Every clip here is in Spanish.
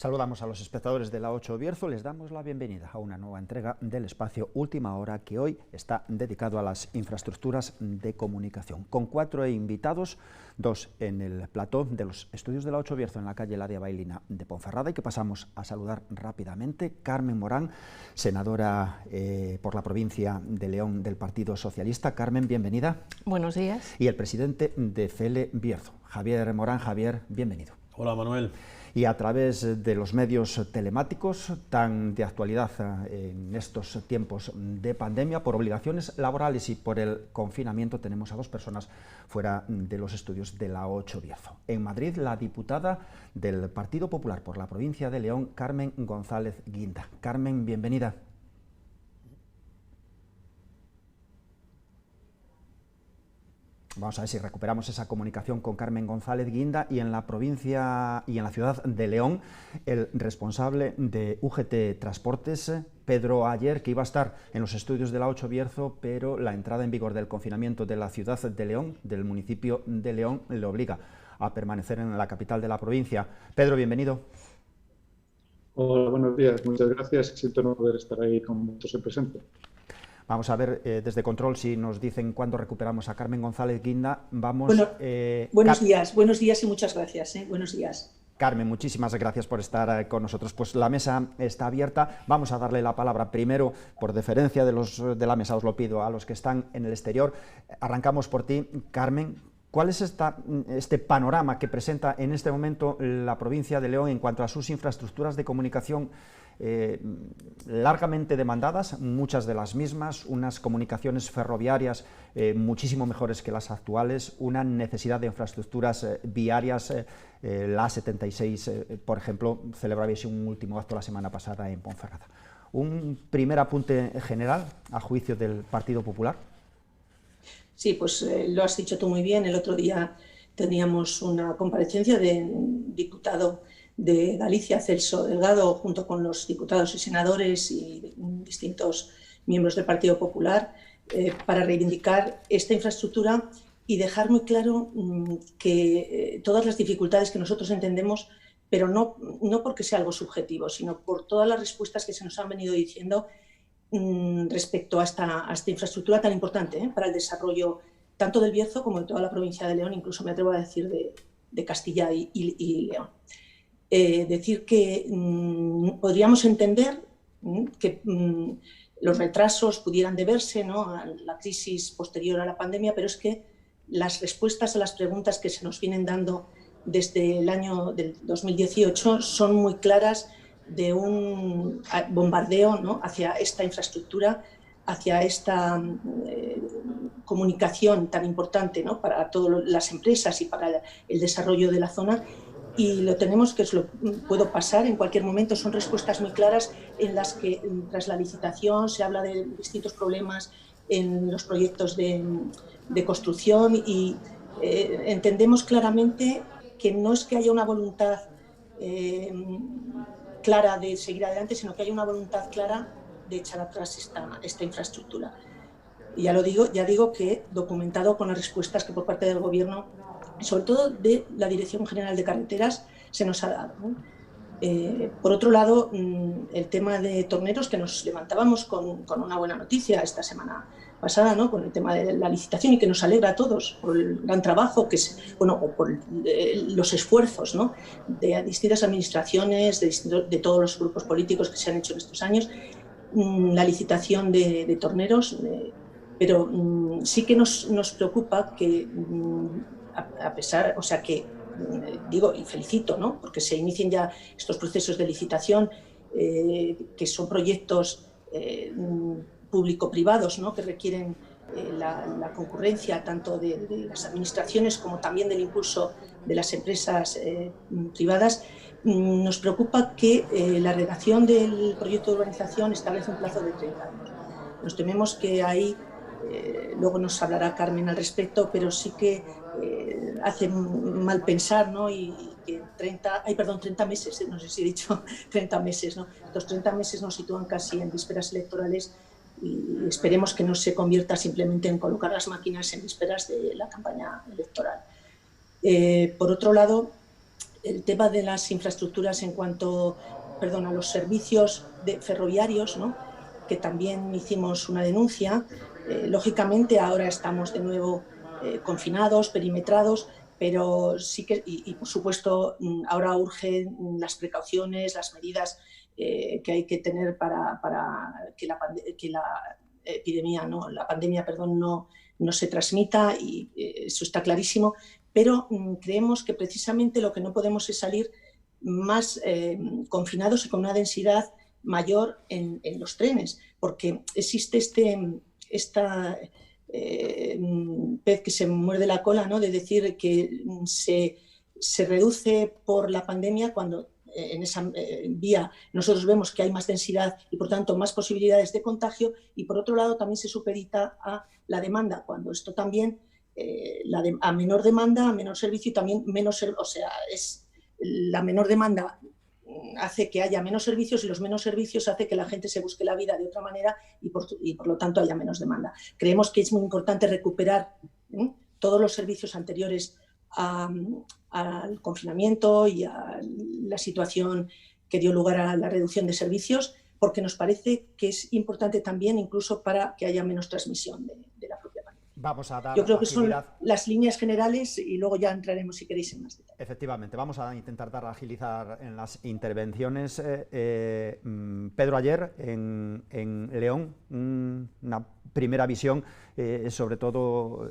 Saludamos a los espectadores de la 8 Bierzo, les damos la bienvenida a una nueva entrega del espacio Última Hora, que hoy está dedicado a las infraestructuras de comunicación, con 4 invitados, 2 en el plató de los estudios de la 8 Bierzo en la calle Ladia Bailina de Ponferrada, y que pasamos a saludar rápidamente. Carmen Morán, senadora por la provincia de León del Partido Socialista. Carmen, bienvenida. Buenos días. Y el presidente de FELE Bierzo, Javier Morán. Javier, bienvenido. Hola, Manuel. Y a través de los medios telemáticos, tan de actualidad en estos tiempos de pandemia, por obligaciones laborales y por el confinamiento, tenemos a 2 personas fuera de los estudios de la 8 Bierzo. En Madrid, la diputada del Partido Popular por la provincia de León, Carmen González Guinda. Carmen, bienvenida. Vamos a ver si recuperamos esa comunicación con Carmen González Guinda. Y en la provincia y en la ciudad de León, el responsable de UGT Transportes, Pedro Aller, que iba a estar en los estudios de la 8 Bierzo, pero la entrada en vigor del confinamiento de la ciudad de León, del municipio de León, le obliga a permanecer en la capital de la provincia. Pedro, bienvenido. Hola, buenos días. Muchas gracias. Siento no poder estar ahí con vosotros presente. Vamos a ver desde Control si nos dicen cuándo recuperamos a Carmen González Guinda. Vamos. Bueno, buenos días y muchas gracias. Buenos días. Carmen, muchísimas gracias por estar con nosotros. Pues la mesa está abierta. Vamos a darle la palabra primero, por deferencia de la mesa, os lo pido, a los que están en el exterior. Arrancamos por ti, Carmen. ¿Cuál es este panorama que presenta en este momento la provincia de León en cuanto a sus infraestructuras de comunicación largamente demandadas, muchas de las mismas, unas comunicaciones ferroviarias muchísimo mejores que las actuales, una necesidad de infraestructuras viarias, la A76, por ejemplo, celebrabais un último acto la semana pasada en Ponferrada? Un primer apunte general, a juicio del Partido Popular. Sí, pues lo has dicho tú muy bien. El otro día teníamos una comparecencia del diputado de Galicia, Celso Delgado, junto con los diputados y senadores y distintos miembros del Partido Popular, para reivindicar esta infraestructura y dejar muy claro que todas las dificultades que nosotros entendemos, pero no porque sea algo subjetivo, sino por todas las respuestas que se nos han venido diciendo respecto a esta infraestructura tan importante para el desarrollo tanto del Bierzo como de toda la provincia de León, incluso me atrevo a decir de Castilla y León. Decir que podríamos entender que los retrasos pudieran deberse, ¿no?, a la crisis posterior a la pandemia, pero es que las respuestas a las preguntas que se nos vienen dando desde el año del 2018 son muy claras, de un bombardeo, ¿no?, hacia esta infraestructura, hacia esta comunicación tan importante, ¿no?, para todas las empresas y para el desarrollo de la zona. Y lo tenemos, que os lo puedo pasar en cualquier momento, son respuestas muy claras en las que tras la licitación se habla de distintos problemas en los proyectos de construcción y entendemos claramente que no es que haya una voluntad clara de seguir adelante, sino que hay una voluntad clara de echar atrás esta infraestructura. Y ya digo que documentado con las respuestas que por parte del Gobierno, sobre todo de la Dirección General de Carreteras, se nos ha dado, ¿no? Por otro lado, el tema de Torneros, que nos levantábamos con una buena noticia esta semana pasada, ¿no?, con el tema de la licitación, y que nos alegra a todos por el gran trabajo o por los esfuerzos, ¿no?, de distintas administraciones, de todos los grupos políticos que se han hecho en estos años, la licitación de Torneros, pero sí que nos preocupa que a pesar, o sea que digo y felicito, ¿no?, porque se inicien ya estos procesos de licitación, que son proyectos público-privados, ¿no?, que requieren la concurrencia tanto de las administraciones como también del impulso de las empresas privadas. Nos preocupa que la redacción del proyecto de urbanización establece un plazo de 30 años. Nos tememos que ahí, luego nos hablará Carmen al respecto, pero sí que hace mal pensar, ¿no?, y que 30 meses, no sé si he dicho 30 meses, ¿no? Estos 30 meses nos sitúan casi en vísperas electorales y esperemos que no se convierta simplemente en colocar las máquinas en vísperas de la campaña electoral. Por otro lado, el tema de las infraestructuras en cuanto, a los servicios ferroviarios, ¿no?, que también hicimos una denuncia. Lógicamente ahora estamos de nuevo confinados, perimetrados, pero sí que, y por supuesto, ahora urgen las precauciones, las medidas que hay que tener para que la pandemia no se transmita, y eso está clarísimo, pero creemos que precisamente lo que no podemos es salir más confinados y con una densidad mayor en los trenes, porque existe esta pez que se muerde la cola, ¿no?, de decir que se reduce por la pandemia cuando en esa vía nosotros vemos que hay más densidad y por tanto más posibilidades de contagio, y por otro lado también se supedita a la demanda, cuando esto también a menor demanda, a menor servicio, y también la menor demanda hace que haya menos servicios, y los menos servicios hace que la gente se busque la vida de otra manera, y por lo tanto haya menos demanda. Creemos que es muy importante recuperar todos los servicios anteriores al confinamiento y a la situación que dio lugar a la reducción de servicios, porque nos parece que es importante también incluso para que haya menos transmisión de la propia pandemia. Vamos a dar Yo creo que agilidad. son las líneas generales y luego ya entraremos, si queréis, en más detalle. Efectivamente, vamos a intentar agilizar en las intervenciones. Pedro, ayer en León, una primera visión, sobre todo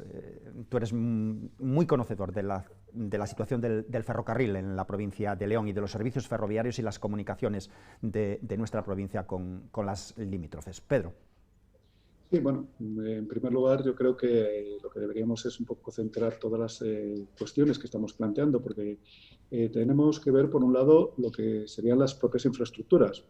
tú eres muy conocedor de la situación del ferrocarril en la provincia de León y de los servicios ferroviarios y las comunicaciones de nuestra provincia con las limítrofes. Pedro. Sí, bueno, en primer lugar yo creo que lo que deberíamos es un poco centrar todas las cuestiones que estamos planteando, porque tenemos que ver, por un lado, lo que serían las propias infraestructuras,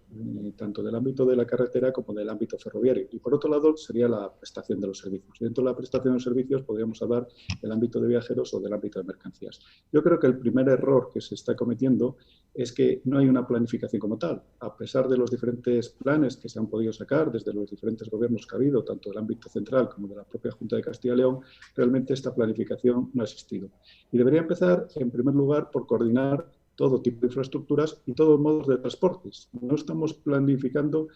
tanto del ámbito de la carretera como del ámbito ferroviario, y por otro lado sería la prestación de los servicios. Dentro de la prestación de los servicios podríamos hablar del ámbito de viajeros o del ámbito de mercancías. Yo creo que el primer error que se está cometiendo es que no hay una planificación como tal. A pesar de los diferentes planes que se han podido sacar desde los diferentes gobiernos que ha habido, tanto del ámbito central como de la propia Junta de Castilla y León, realmente esta planificación no ha existido. Y debería empezar, en primer lugar, por coordinar todo tipo de infraestructuras y todos modos de transportes. No estamos planificando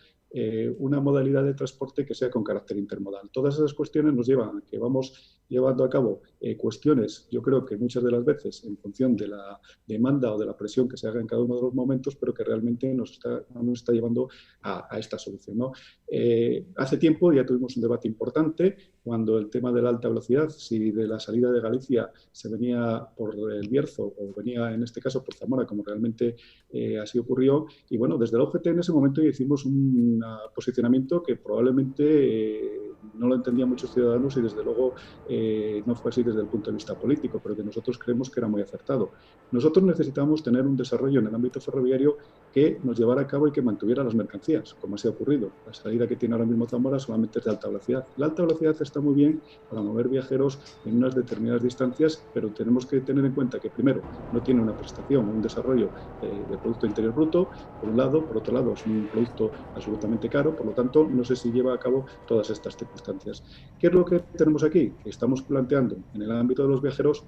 una modalidad de transporte que sea con carácter intermodal. Todas esas cuestiones nos llevan a que vamos llevando a cabo cuestiones, yo creo que muchas de las veces en función de la demanda o de la presión que se haga en cada uno de los momentos, pero que realmente nos está llevando a esta solución, ¿no? Hace tiempo ya tuvimos un debate importante cuando el tema de la alta velocidad, si de la salida de Galicia se venía por el Bierzo o venía en este caso por Zamora, como realmente así ocurrió, y bueno, desde la OGT en ese momento ya hicimos un posicionamiento que probablemente no lo entendían muchos ciudadanos y desde luego no fue así desde el punto de vista político, pero que nosotros creemos que era muy acertado. Nosotros necesitamos tener un desarrollo en el ámbito ferroviario que nos llevara a cabo y que mantuviera las mercancías, como así ha ocurrido. La salida que tiene ahora mismo Zamora solamente es de alta velocidad. La alta velocidad está muy bien para mover viajeros en unas determinadas distancias, pero tenemos que tener en cuenta que primero no tiene una prestación, un desarrollo de Producto Interior Bruto, por un lado, por otro lado es un producto absolutamente caro, por lo tanto no sé si lleva a cabo todas estas circunstancias. ¿Qué es lo que tenemos aquí? Estamos planteando en el ámbito de los viajeros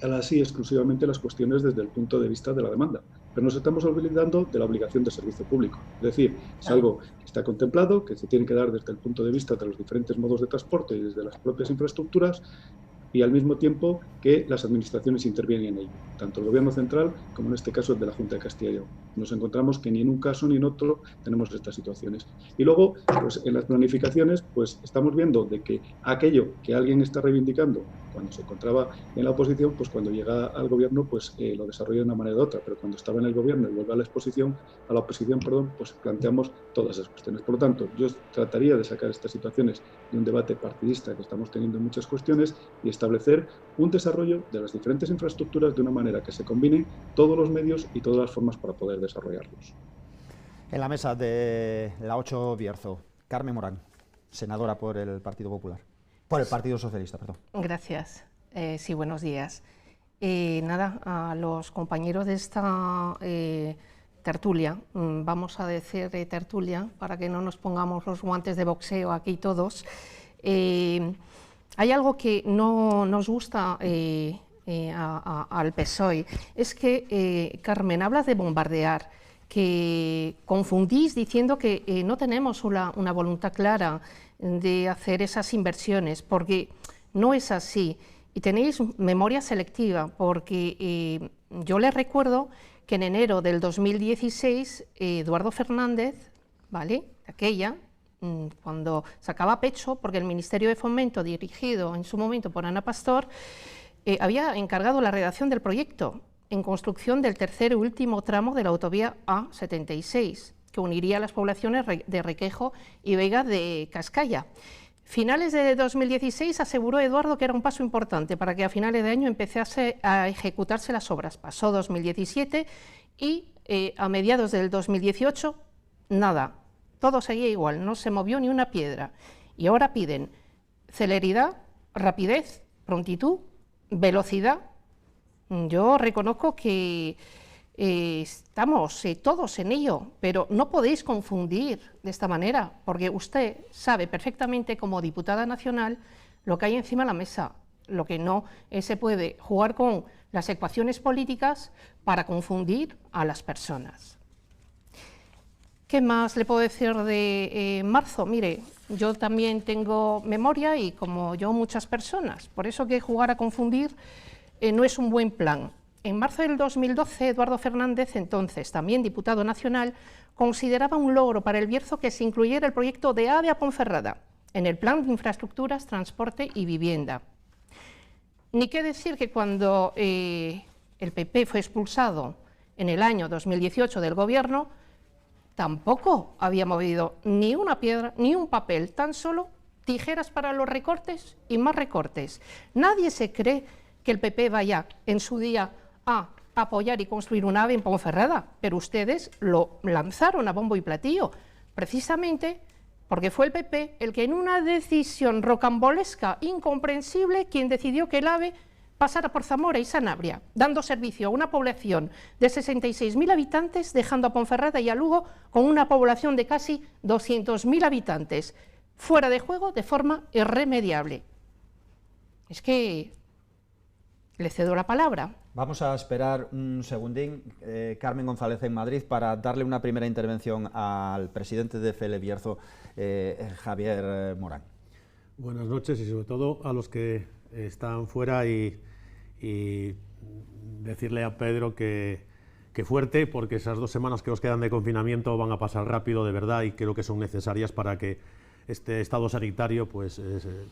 así exclusivamente las cuestiones desde el punto de vista de la demanda, pero nos estamos olvidando de la obligación de servicio público. Es decir, es algo que está contemplado, que se tiene que dar desde el punto de vista de los diferentes modos de transporte y desde las propias infraestructuras, y al mismo tiempo que las administraciones intervienen en ello, tanto el Gobierno central como en este caso el de la Junta de Castilla y León. Nos encontramos que ni en un caso ni en otro tenemos estas situaciones. Y luego, pues en las planificaciones, pues estamos viendo de que aquello que alguien está reivindicando cuando se encontraba en la oposición, pues cuando llega al Gobierno, pues lo desarrolla de una manera u otra, pero cuando estaba en el Gobierno y vuelve a la oposición, pues planteamos todas esas cuestiones. Por lo tanto, yo trataría de sacar estas situaciones de un debate partidista que estamos teniendo en muchas cuestiones y establecer un desarrollo de las diferentes infraestructuras de una manera que se combinen todos los medios y todas las formas para poder desarrollarlos. En la mesa de la 8 Bierzo, Carmen Morán, senadora por el Partido Popular. Por el Partido Socialista, perdón. Gracias. Sí, buenos días. Nada, a los compañeros de esta tertulia, vamos a decir tertulia para que no nos pongamos los guantes de boxeo aquí todos. Hay algo que no nos gusta al PSOE. Es que, Carmen, hablas de bombardear, que confundís diciendo que no tenemos una voluntad clara de hacer esas inversiones, porque no es así. Y tenéis memoria selectiva, porque yo les recuerdo que en enero del 2016 Eduardo Fernández, ¿vale?, aquella, cuando sacaba pecho, porque el Ministerio de Fomento, dirigido en su momento por Ana Pastor, había encargado la redacción del proyecto en construcción del tercer y último tramo de la autovía A76, que uniría las poblaciones de Requejo y Vega de Cascaya. Finales de 2016 aseguró Eduardo que era un paso importante para que a finales de año empezase a ejecutarse las obras. Pasó 2017 y a mediados del 2018 nada, todo seguía igual, no se movió ni una piedra. Y ahora piden celeridad, rapidez, prontitud, velocidad. Yo reconozco que estamos todos en ello, pero no podéis confundir de esta manera, porque usted sabe perfectamente como diputada nacional lo que hay encima de la mesa, lo que no se puede jugar con las ecuaciones políticas para confundir a las personas. ¿Qué más le puedo decir de marzo? Mire, yo también tengo memoria y como yo muchas personas, por eso que jugar a confundir no es un buen plan. En marzo del 2012, Eduardo Fernández, entonces también diputado nacional, consideraba un logro para el Bierzo que se incluyera el proyecto de AVE a Ponferrada en el Plan de Infraestructuras, Transporte y Vivienda. Ni qué decir que cuando el PP fue expulsado en el año 2018 del Gobierno, tampoco había movido ni una piedra ni un papel, tan solo tijeras para los recortes y más recortes. Nadie se cree que el PP vaya en su día a apoyar y construir un AVE en Ponferrada, pero ustedes lo lanzaron a bombo y platillo, precisamente porque fue el PP el que en una decisión rocambolesca, incomprensible, quien decidió que el AVE pasara por Zamora y Sanabria, dando servicio a una población de 66.000 habitantes, dejando a Ponferrada y a Lugo con una población de casi 200.000 habitantes, fuera de juego de forma irremediable. Es que le cedo la palabra. Vamos a esperar un segundín, Carmen González en Madrid, para darle una primera intervención al presidente de FL Bierzo, Javier Morán. Buenas noches y sobre todo a los que están fuera y decirle a Pedro que fuerte, porque esas 2 semanas que os quedan de confinamiento van a pasar rápido de verdad y creo que son necesarias para que este estado sanitario pues,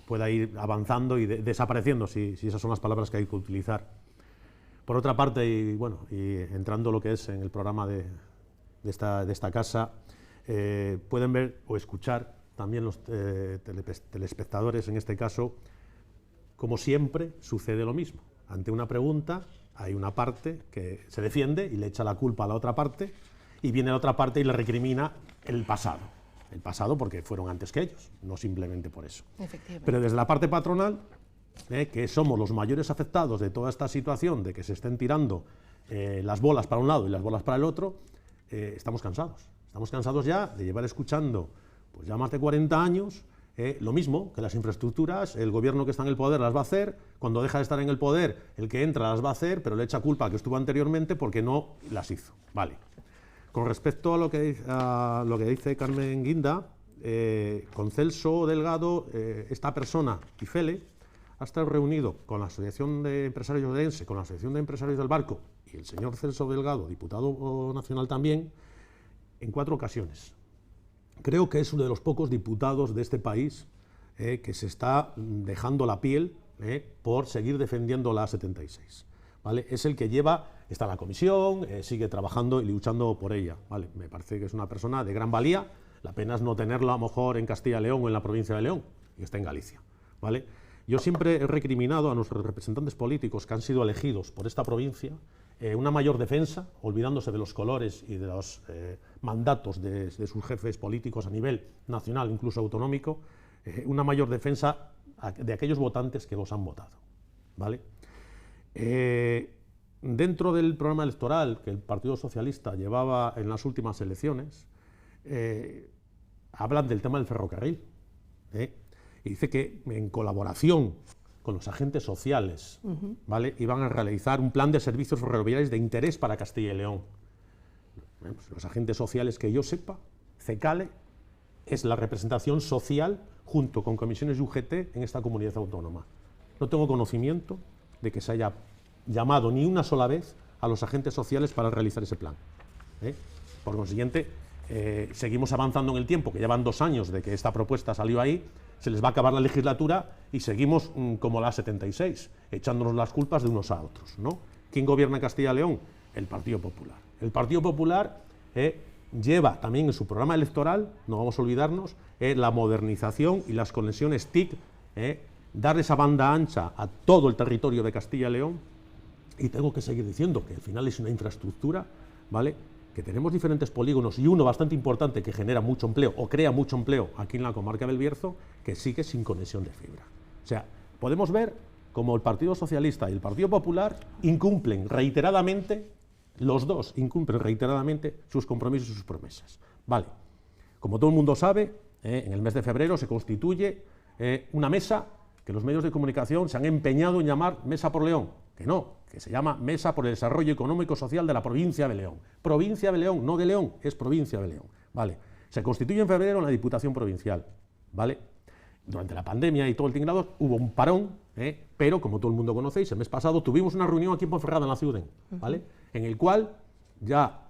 pueda ir avanzando y desapareciendo, si esas son las palabras que hay que utilizar. Por otra parte, y entrando lo que es en el programa de esta casa, pueden ver o escuchar también los telespectadores, en este caso, como siempre sucede lo mismo. Ante una pregunta hay una parte que se defiende y le echa la culpa a la otra parte, y viene la otra parte y le recrimina el pasado. El pasado porque fueron antes que ellos, no simplemente por eso. Pero desde la parte patronal, que somos los mayores afectados de toda esta situación, de que se estén tirando las bolas para un lado y las bolas para el otro, estamos cansados. Estamos cansados ya de llevar escuchando pues ya más de 40 años lo mismo, que las infraestructuras, el gobierno que está en el poder las va a hacer, cuando deja de estar en el poder, el que entra las va a hacer, pero le echa culpa a que estuvo anteriormente porque no las hizo. Vale. Con respecto a lo que dice Carmen Guinda, con Celso Delgado, esta persona, Ifele, ha estado reunido con la Asociación de Empresarios de Ense, con la Asociación de Empresarios del Barco y el señor Celso Delgado, diputado nacional también, en 4 ocasiones. Creo que es uno de los pocos diputados de este país que se está dejando la piel por seguir defendiendo la A76. ¿Vale? Es el que está en la comisión, sigue trabajando y luchando por ella. ¿Vale? Me parece que es una persona de gran valía, la pena es no tenerla a lo mejor en Castilla y León o en la provincia de León, y está en Galicia. ¿Vale? Yo siempre he recriminado a nuestros representantes políticos que han sido elegidos por esta provincia una mayor defensa, olvidándose de los colores y de los mandatos de sus jefes políticos a nivel nacional, incluso autonómico, una mayor defensa de aquellos votantes que los han votado. ¿Vale? Dentro del programa electoral que el Partido Socialista llevaba en las últimas elecciones, hablan del tema del ferrocarril. Y dice que en colaboración con los agentes sociales, ¿vale? Y van a realizar un plan de servicios ferroviarios de interés para Castilla y León. Pues los agentes sociales, que yo sepa, CECALE es la representación social junto con comisiones de UGT en esta comunidad autónoma. No tengo conocimiento de que se haya llamado ni una sola vez a los agentes sociales para realizar ese plan. Por consiguiente, seguimos avanzando en el tiempo, que llevan 2 años de que esta propuesta salió ahí, se les va a acabar la legislatura y seguimos como la 76, echándonos las culpas de unos a otros, ¿no? ¿Quién gobierna en Castilla y León? El Partido Popular. El Partido Popular lleva también en su programa electoral, no vamos a olvidarnos, la modernización y las conexiones TIC, dar esa banda ancha a todo el territorio de Castilla y León. Y tengo que seguir diciendo que al final es una infraestructura, ¿vale?, que tenemos diferentes polígonos y uno bastante importante que genera mucho empleo o crea mucho empleo aquí en la comarca del Bierzo, que sigue sin conexión de fibra. O sea, podemos ver cómo el Partido Socialista y el Partido Popular incumplen reiteradamente, los dos incumplen reiteradamente sus compromisos y sus promesas. Vale, como todo el mundo sabe, en el mes de febrero se constituye una mesa que los medios de comunicación se han empeñado en llamar Mesa por León, que no, que se llama Mesa por el Desarrollo Económico y Social de la Provincia de León. Provincia de León, no de León, es Provincia de León. Vale. Se constituye en febrero en la Diputación Provincial. ¿Vale? Durante la pandemia y todo el tinglado hubo un parón, pero como todo el mundo conocéis, el mes pasado tuvimos una reunión aquí en Ponferrada, en la Ciudad, ¿vale?, en el cual ya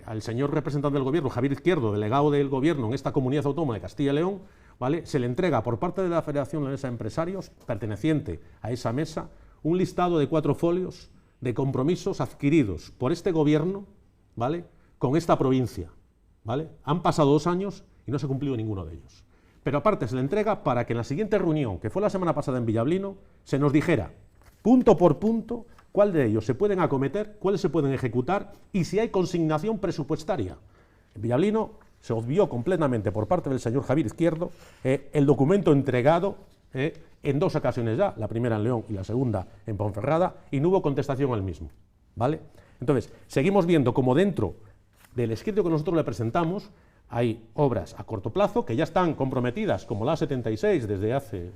al señor representante del Gobierno, Javier Izquierdo, delegado del Gobierno en esta comunidad autónoma de Castilla y León, ¿vale?, se le entrega por parte de la Federación Leonesa de Empresarios, perteneciente a esa mesa, un listado de 4 folios de compromisos adquiridos por este gobierno, ¿vale?, con esta provincia, ¿vale? Han pasado 2 años y no se ha cumplido ninguno de ellos. Pero aparte se le entrega para que en la siguiente reunión, que fue la semana pasada en Villablino, se nos dijera, punto por punto, cuál de ellos se pueden acometer, cuáles se pueden ejecutar y si hay consignación presupuestaria. En Villablino se obvió completamente por parte del señor Javier Izquierdo el documento entregado en 2 ocasiones ya, la primera en León y la segunda en Ponferrada, y no hubo contestación al mismo, ¿vale? Entonces, seguimos viendo como dentro del escrito que nosotros le presentamos hay obras a corto plazo que ya están comprometidas, como la 76 desde hace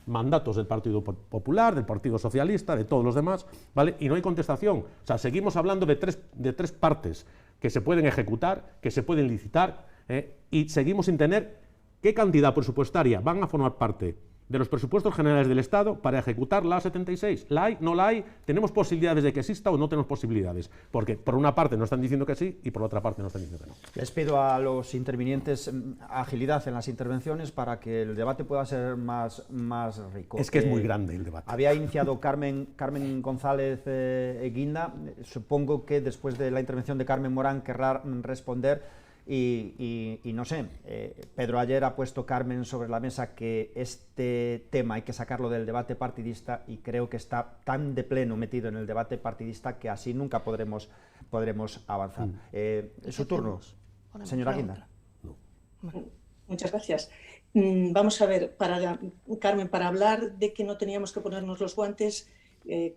mandatos del Partido Popular, del Partido Socialista, de todos los demás, ¿vale? Y no hay contestación. O sea, seguimos hablando de tres partes que se pueden ejecutar, que se pueden licitar, y seguimos sin tener qué cantidad presupuestaria van a formar parte de los presupuestos generales del Estado para ejecutar la 76. ¿La hay? ¿No la hay? ¿Tenemos posibilidades de que exista o no tenemos posibilidades? Porque por una parte nos están diciendo que sí y por otra parte nos están diciendo que no. Les pido a los intervinientes agilidad en las intervenciones para que el debate pueda ser más rico. Es que es muy grande el debate. Había iniciado Carmen González Guinda. Supongo que después de la intervención de Carmen Morán querrá responder. Y no sé, Pedro ayer ha puesto, Carmen, sobre la mesa que este tema hay que sacarlo del debate partidista y creo que está tan de pleno metido en el debate partidista que así nunca podremos avanzar. Su turno, señora Guinda. Muchas gracias. Vamos a ver, Carmen, para hablar de que no teníamos que ponernos los guantes,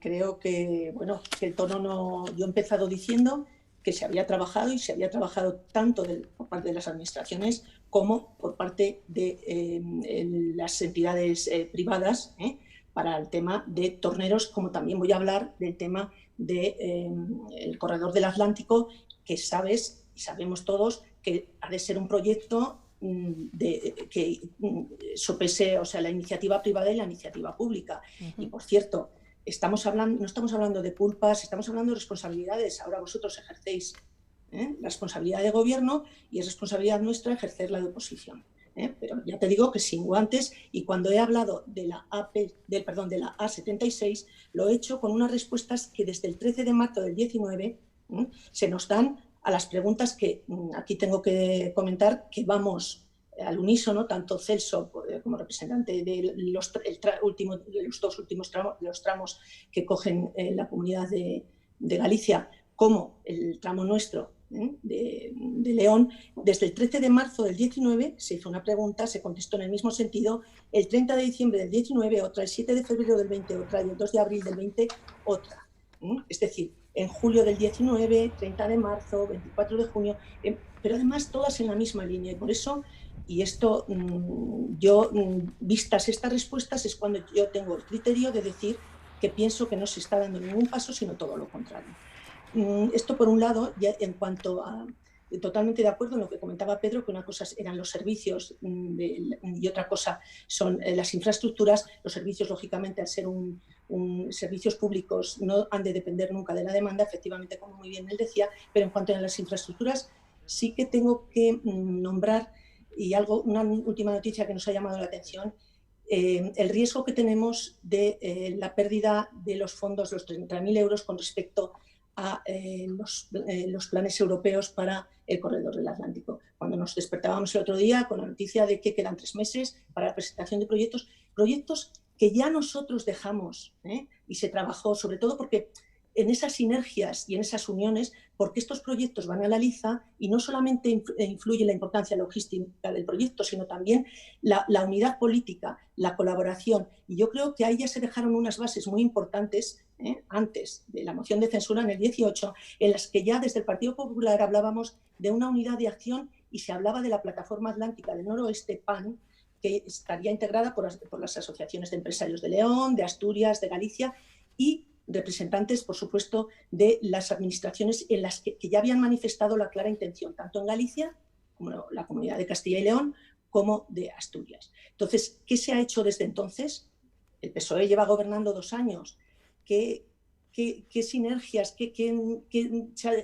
creo que, bueno, que el tono no... Yo he empezado diciendo que se había trabajado y se había trabajado tanto por parte de las administraciones como por parte de las entidades privadas para el tema de torneros, como también voy a hablar del tema del corredor del Atlántico, que sabemos todos que ha de ser un proyecto que sopese, o sea, la iniciativa privada y la iniciativa pública. Y por cierto, no estamos hablando de culpas, estamos hablando de responsabilidades. Ahora vosotros ejercéis la responsabilidad de gobierno y es responsabilidad nuestra ejercer la de oposición. Pero ya te digo que sin guantes, y cuando he hablado de la A76, lo he hecho con unas respuestas que desde el 13 de marzo del 19 se nos dan a las preguntas que aquí tengo que comentar, que vamos al unísono, tanto Celso como representante de los 2 últimos tramos que cogen la comunidad de Galicia, como el tramo nuestro de León. Desde el 13 de marzo del 19 se hizo una pregunta, se contestó en el mismo sentido, el 30 de diciembre del 19 otra, el 7 de febrero del 20 otra y el 2 de abril del 20 otra. Es decir, en julio del 19, 30 de marzo, 24 de junio, pero además todas en la misma línea. Y por eso, y esto, vistas estas respuestas, es cuando yo tengo el criterio de decir que pienso que no se está dando ningún paso, sino todo lo contrario. Esto por un lado, ya en cuanto a... Totalmente de acuerdo en lo que comentaba Pedro, que una cosa eran los servicios y otra cosa son las infraestructuras. Los servicios, lógicamente, al ser servicios públicos, no han de depender nunca de la demanda, efectivamente, como muy bien él decía, pero en cuanto a las infraestructuras, sí que tengo que nombrar, y una última noticia que nos ha llamado la atención, el riesgo que tenemos de la pérdida de los fondos, los 30.000 euros, con respecto a los planes europeos para el corredor del Atlántico. Cuando nos despertábamos el otro día con la noticia de que quedan 3 meses para la presentación de proyectos que ya nosotros dejamos, y se trabajó sobre todo porque en esas sinergias y en esas uniones, porque estos proyectos van a la liza y no solamente influye la importancia logística del proyecto, sino también la unidad política, la colaboración. Y yo creo que ahí ya se dejaron unas bases muy importantes antes de la moción de censura en el 18, en las que ya desde el Partido Popular hablábamos de una unidad de acción y se hablaba de la Plataforma Atlántica del Noroeste, PAN, que estaría integrada por las asociaciones de empresarios de León, de Asturias, de Galicia y representantes, por supuesto, de las administraciones en las que ya habían manifestado la clara intención, tanto en Galicia, como la Comunidad de Castilla y León, como de Asturias. Entonces, ¿qué se ha hecho desde entonces? El PSOE lleva gobernando 2 años. ¿Qué sinergias?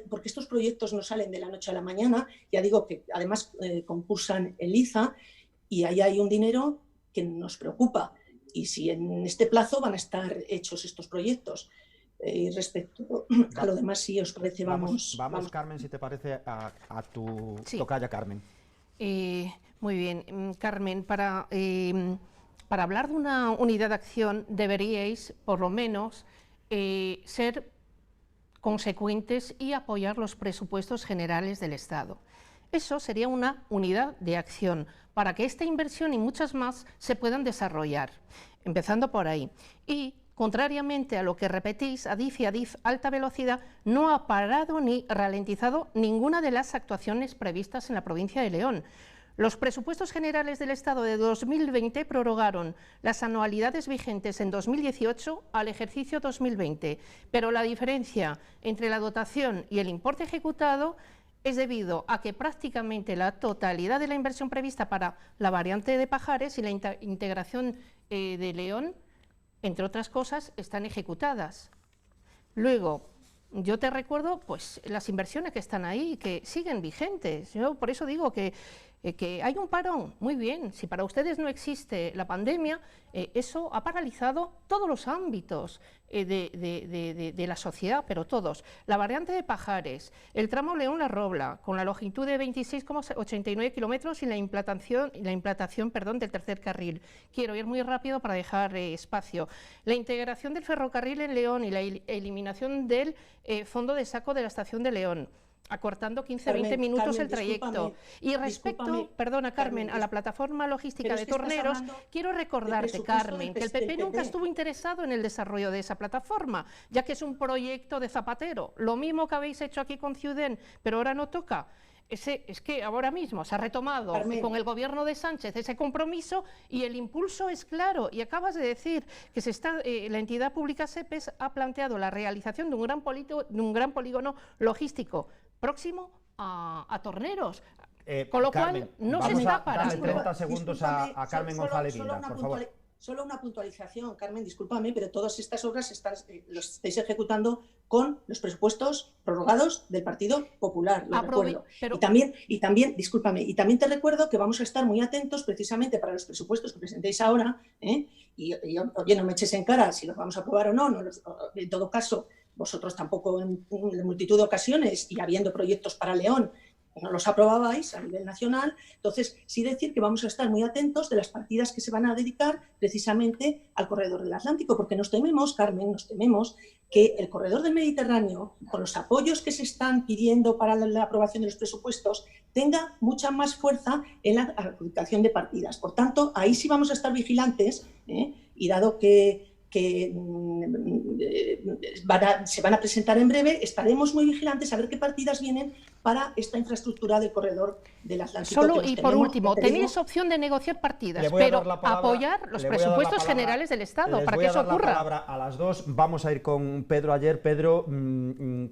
Porque estos proyectos no salen de la noche a la mañana. Ya digo que además concursan en liza y ahí hay un dinero que nos preocupa. Y si en este plazo van a estar hechos estos proyectos. Respecto a lo demás, si os parece, vamos. Carmen, si te parece, a tu sí. tocaya, Carmen. Muy bien, Carmen, para hablar de una unidad de acción deberíais, por lo menos, ser consecuentes y apoyar los presupuestos generales del Estado. Eso sería una unidad de acción para que esta inversión y muchas más se puedan desarrollar, empezando por ahí. Y, contrariamente a lo que repetís, Adif y Adif Alta Velocidad no ha parado ni ralentizado ninguna de las actuaciones previstas en la provincia de León. Los presupuestos generales del Estado de 2020 prorrogaron las anualidades vigentes en 2018 al ejercicio 2020, pero la diferencia entre la dotación y el importe ejecutado es debido a que prácticamente la totalidad de la inversión prevista para la variante de Pajares y la integración de León, entre otras cosas, están ejecutadas. Luego, yo te recuerdo pues, las inversiones que están ahí, que siguen vigentes. Yo por eso digo que hay un parón. Muy bien, si para ustedes no existe la pandemia, eso ha paralizado todos los ámbitos de la sociedad, pero todos. La variante de Pajares, el tramo León-La Robla, con la longitud de 26,89 kilómetros y la implantación del tercer carril. Quiero ir muy rápido para dejar espacio. La integración del ferrocarril en León y la eliminación del fondo de saco de la estación de León, acortando 15-20 minutos el trayecto. Y respecto, perdona Carmen, a la plataforma logística de Torneros, quiero recordarte, Carmen, que el PP nunca estuvo interesado en el desarrollo de esa plataforma, ya que es un proyecto de Zapatero, lo mismo que habéis hecho aquí con Ciudén, pero ahora no toca. Es que ahora mismo se ha retomado, Carmen, con el gobierno de Sánchez ese compromiso y el impulso es claro. Y acabas de decir que la entidad pública SEPES ha planteado la realización de un gran polígono logístico próximo a Torneros. Con lo Carmen, cual no se está parando. 30 segundos a Carmen González Vinda, por favor. Solo una puntualización, Carmen, discúlpame, pero todas estas obras los estáis ejecutando con los presupuestos prorrogados del Partido Popular, lo recuerdo. Pero... Y también, discúlpame, y también te recuerdo que vamos a estar muy atentos precisamente para los presupuestos que presentéis ahora, y oye, no me eches en cara si los vamos a aprobar o no, en todo caso, vosotros tampoco en multitud de ocasiones, y habiendo proyectos para León, no los aprobabais a nivel nacional. Entonces, sí decir que vamos a estar muy atentos de las partidas que se van a dedicar precisamente al corredor del Atlántico, porque nos tememos, Carmen, que el corredor del Mediterráneo, con los apoyos que se están pidiendo para la aprobación de los presupuestos, tenga mucha más fuerza en la adjudicación de partidas. Por tanto, ahí sí vamos a estar vigilantes, y dado que que se van a presentar en breve. Estaremos muy vigilantes a ver qué partidas vienen para esta infraestructura del corredor del Atlántico. Solo y por último, tenéis opción de negociar partidas, pero apoyar los presupuestos generales del Estado para que eso ocurra. Les voy a dar la palabra a las dos. Vamos a ir con Pedro Aller. Pedro,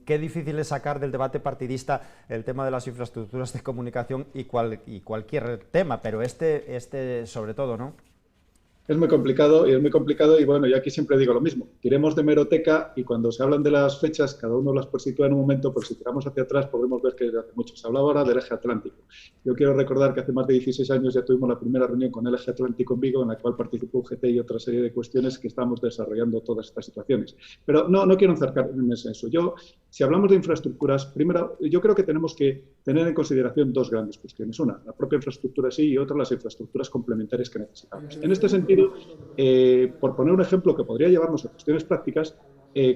qué difícil es sacar del debate partidista el tema de las infraestructuras de comunicación y cualquier tema, pero este sobre todo, ¿no? Es muy complicado y bueno, yo aquí siempre digo lo mismo. Tiremos de hemeroteca y cuando se hablan de las fechas, cada uno las puede situar en un momento, pero si tiramos hacia atrás podemos ver que desde hace mucho se hablaba ahora del eje atlántico. Yo quiero recordar que hace más de 16 años ya tuvimos la primera reunión con el eje atlántico en Vigo, en la cual participó UGT y otra serie de cuestiones que estamos desarrollando todas estas situaciones. Pero no quiero encerrarme en eso. Si hablamos de infraestructuras, primero, yo creo que tenemos que tener en consideración dos grandes cuestiones. Una, la propia infraestructura sí, y otra, las infraestructuras complementarias que necesitamos. En este sentido, por poner un ejemplo que podría llevarnos a cuestiones prácticas,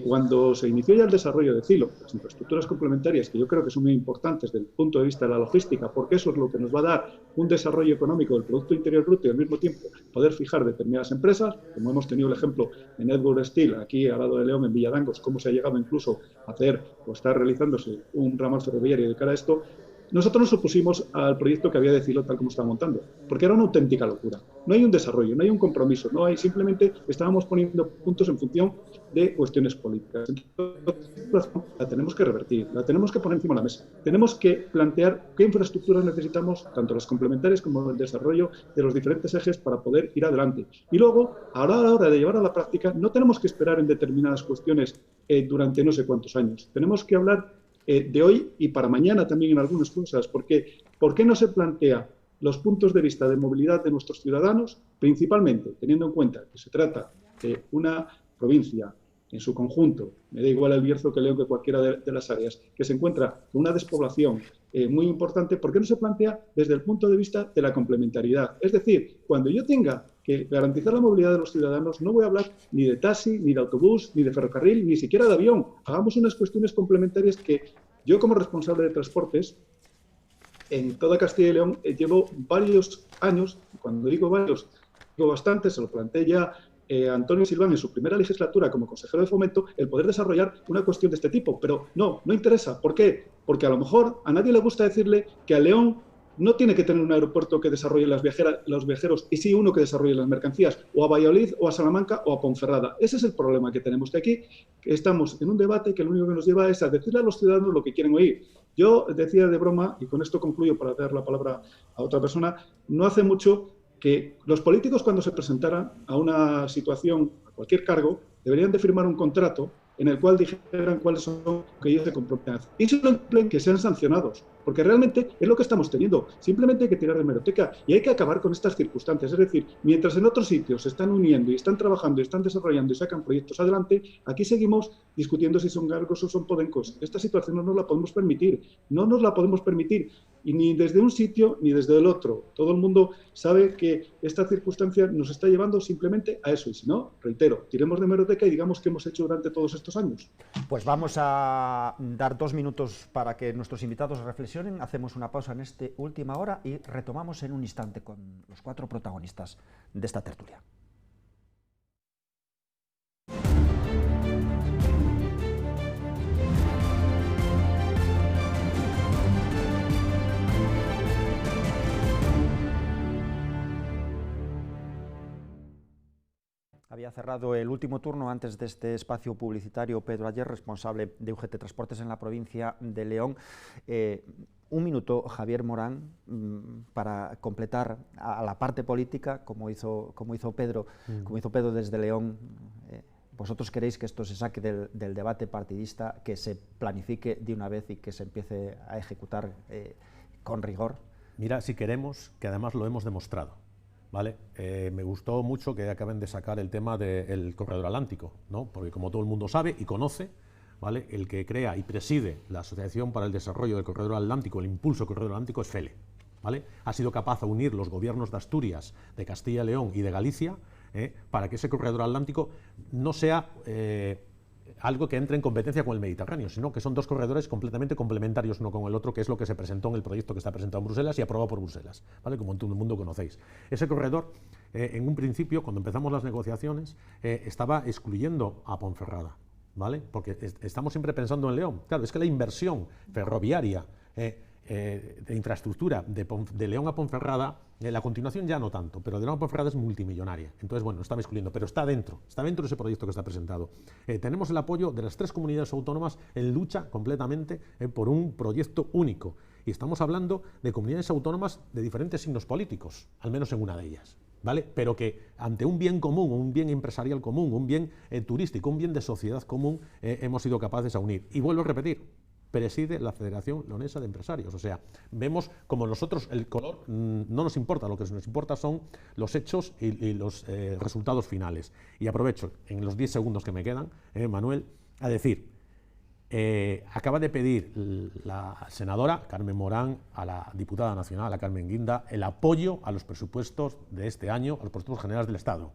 cuando se inició ya el desarrollo de CILO, las infraestructuras complementarias, que yo creo que son muy importantes desde el punto de vista de la logística, porque eso es lo que nos va a dar un desarrollo económico del Producto Interior Bruto y al mismo tiempo poder fijar determinadas empresas, como hemos tenido el ejemplo en Edward Steel, aquí al lado de León, en Villadangos, cómo se ha llegado incluso a hacer o está realizándose un ramal ferroviario de cara a esto. Nosotros nos opusimos al proyecto que había de CILO tal como estaba montando, porque era una auténtica locura. No hay un desarrollo, no hay un compromiso, simplemente estábamos poniendo puntos en función de cuestiones políticas. Entonces, la tenemos que revertir, la tenemos que poner encima de la mesa. Tenemos que plantear qué infraestructuras necesitamos, tanto las complementarias como el desarrollo de los diferentes ejes para poder ir adelante. Y luego, a la hora de llevar a la práctica, no tenemos que esperar en determinadas cuestiones durante no sé cuántos años. Tenemos que hablar de hoy y para mañana también en algunas cosas, porque ¿por qué no se plantea los puntos de vista de movilidad de nuestros ciudadanos, principalmente teniendo en cuenta que se trata de una provincia en su conjunto, me da igual el Bierzo que León que cualquiera de las áreas, que se encuentra con una despoblación muy importante? ¿Por qué no se plantea desde el punto de vista de la complementariedad? Es decir, cuando yo tenga que garantizar la movilidad de los ciudadanos, no voy a hablar ni de taxi, ni de autobús, ni de ferrocarril, ni siquiera de avión. Hagamos unas cuestiones complementarias que yo, como responsable de transportes, en toda Castilla y León llevo varios años, cuando digo varios, digo bastante, se lo planteé ya Antonio Silván en su primera legislatura como consejero de Fomento, el poder desarrollar una cuestión de este tipo. Pero no interesa. ¿Por qué? Porque a lo mejor a nadie le gusta decirle que a León no tiene que tener un aeropuerto que desarrolle los viajeros y sí uno que desarrolle las mercancías, o a Valladolid, o a Salamanca, o a Ponferrada. Ese es el problema que tenemos, que aquí estamos en un debate que lo único que nos lleva es a decirle a los ciudadanos lo que quieren oír. Yo decía de broma, y con esto concluyo para dar la palabra a otra persona, no hace mucho que los políticos, cuando se presentaran a una situación, a cualquier cargo, deberían de firmar un contrato en el cual dijeran cuáles son los que ellos se comprometen. Y si lo cumplen, que sean sancionados, porque realmente es lo que estamos teniendo. Simplemente hay que tirar de hemeroteca y hay que acabar con estas circunstancias. Es decir, mientras en otros sitios se están uniendo y están trabajando y están desarrollando y sacan proyectos adelante, aquí seguimos discutiendo si son galgos o son podencos. Esta situación no nos la podemos permitir, no nos la podemos permitir, y ni desde un sitio ni desde el otro. Todo el mundo sabe que esta circunstancia nos está llevando simplemente a eso, y si no, reitero, tiremos de hemeroteca y digamos qué hemos hecho durante todos estos años. Pues vamos a dar 2 minutos para que nuestros invitados reflexionen, hacemos una pausa en esta última hora y retomamos en un instante con los 4 protagonistas de esta tertulia. Había cerrado el último turno antes de este espacio publicitario Pedro Aller, responsable de UGT Transportes en la provincia de León. Un minuto, Javier Morán, para completar a la parte política, como hizo Pedro desde León. ¿Vosotros queréis que esto se saque del debate partidista, que se planifique de una vez y que se empiece a ejecutar con rigor? Mira, si queremos, que además lo hemos demostrado. ¿Vale? Me gustó mucho que acaben de sacar el tema del corredor atlántico, ¿no? Porque como todo el mundo sabe y conoce, ¿vale?, el que crea y preside la Asociación para el Desarrollo del Corredor Atlántico, el Impulso Corredor Atlántico, es FELE, ¿vale? Ha sido capaz de unir los gobiernos de Asturias, de Castilla y León y de Galicia para que ese corredor atlántico no sea algo que entre en competencia con el Mediterráneo, sino que son dos corredores completamente complementarios uno con el otro, que es lo que se presentó en el proyecto que está presentado en Bruselas y aprobado por Bruselas, ¿vale?, como todo el mundo conocéis. Ese corredor en un principio, cuando empezamos las negociaciones, estaba excluyendo a Ponferrada, ¿vale? Porque estamos siempre pensando en León. Claro, es que la inversión ferroviaria de infraestructura de León a Ponferrada, la continuación ya no tanto, pero de León a Ponferrada es multimillonaria. Entonces, bueno, estaba excluyendo, pero está dentro de ese proyecto que está presentado. Tenemos el apoyo de las 3 comunidades autónomas en lucha completamente por un proyecto único. Y estamos hablando de comunidades autónomas de diferentes signos políticos, al menos en una de ellas, ¿vale? Pero que ante un bien común, un bien empresarial común, un bien turístico, un bien de sociedad común, hemos sido capaces de unir. Y vuelvo a repetir, preside la Federación Leonesa de Empresarios. O sea, vemos como nosotros el color no nos importa, lo que nos importa son los hechos y los resultados finales. Y aprovecho en los 10 segundos que me quedan, Manuel, a decir, acaba de pedir la senadora Carmen Morán a la diputada nacional, a Carmen Guinda, el apoyo a los presupuestos de este año, a los presupuestos generales del Estado.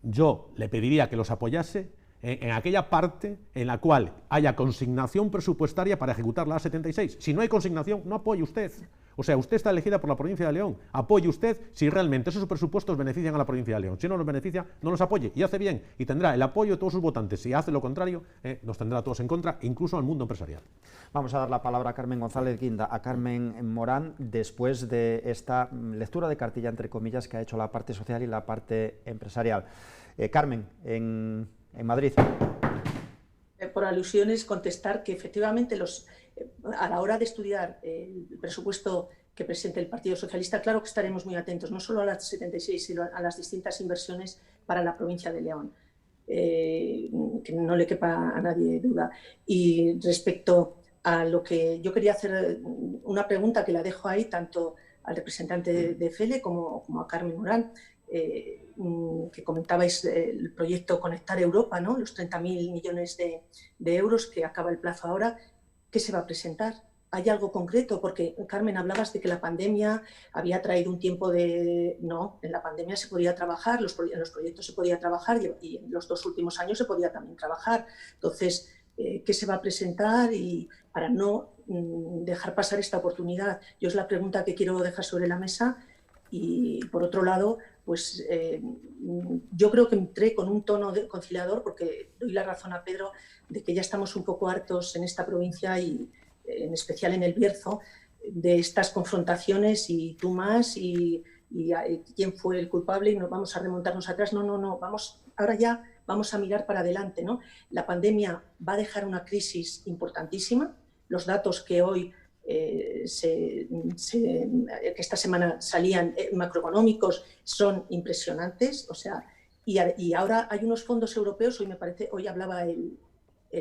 Yo le pediría que los apoyase en aquella parte en la cual haya consignación presupuestaria para ejecutar la A76. Si no hay consignación, no apoye usted. O sea, usted está elegida por la provincia de León. Apoye usted si realmente esos presupuestos benefician a la provincia de León. Si no los beneficia, no los apoye. Y hace bien. Y tendrá el apoyo de todos sus votantes. Si hace lo contrario, nos tendrá a todos en contra, incluso al mundo empresarial. Vamos a dar la palabra a Carmen González Guinda, a Carmen Morán, después de esta lectura de cartilla, entre comillas, que ha hecho la parte social y la parte empresarial. Carmen, en Madrid. Por alusiones, contestar que efectivamente a la hora de estudiar el presupuesto que presente el Partido Socialista, claro que estaremos muy atentos, no solo a las 76, sino a las distintas inversiones para la provincia de León, que no le quepa a nadie duda. Y respecto a lo que yo quería hacer, una pregunta que la dejo ahí tanto al representante de FELE como a Carmen Morán, que comentabais el proyecto Conectar Europa, ¿no? Los 30.000 millones de euros que acaba el plazo ahora. ¿Qué se va a presentar? ¿Hay algo concreto? Porque, Carmen, hablabas de que la pandemia había traído un tiempo de... No, en la pandemia se podía trabajar, en los proyectos se podía trabajar y en los 2 últimos años se podía también trabajar. Entonces, ¿qué se va a presentar? Y para no dejar pasar esta oportunidad, yo es la pregunta que quiero dejar sobre la mesa. Y, por otro lado, pues yo creo que entré con un tono conciliador, porque doy la razón a Pedro de que ya estamos un poco hartos en esta provincia y en especial en el Bierzo de estas confrontaciones y tú más y quién fue el culpable y nos vamos a remontarnos atrás. No, ahora ya vamos a mirar para adelante, ¿no? La pandemia va a dejar una crisis importantísima. Los datos que hoy que esta semana salían macroeconómicos son impresionantes, o sea, y ahora hay unos fondos europeos, hoy hablaba el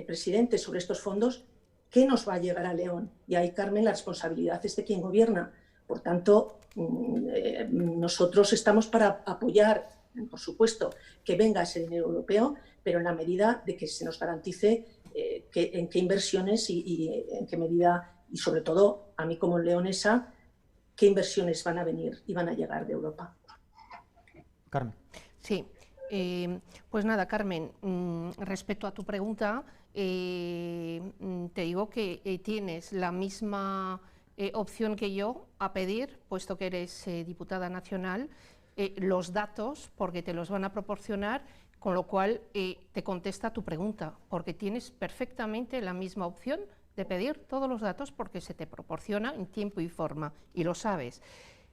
presidente sobre estos fondos. ¿Qué nos va a llegar a León? Y ahí, Carmen, la responsabilidad es de quien gobierna. Por tanto, nosotros estamos para apoyar, por supuesto, que venga ese dinero europeo, pero en la medida de que se nos garantice en qué inversiones y en qué medida. Y sobre todo, a mí como leonesa, ¿qué inversiones van a venir y van a llegar de Europa? Carmen. Sí, pues nada, Carmen, respecto a tu pregunta, te digo que tienes la misma opción que yo a pedir, puesto que eres diputada nacional, los datos, porque te los van a proporcionar, con lo cual te contesta tu pregunta, porque tienes perfectamente la misma opción de pedir todos los datos porque se te proporciona en tiempo y forma, y lo sabes.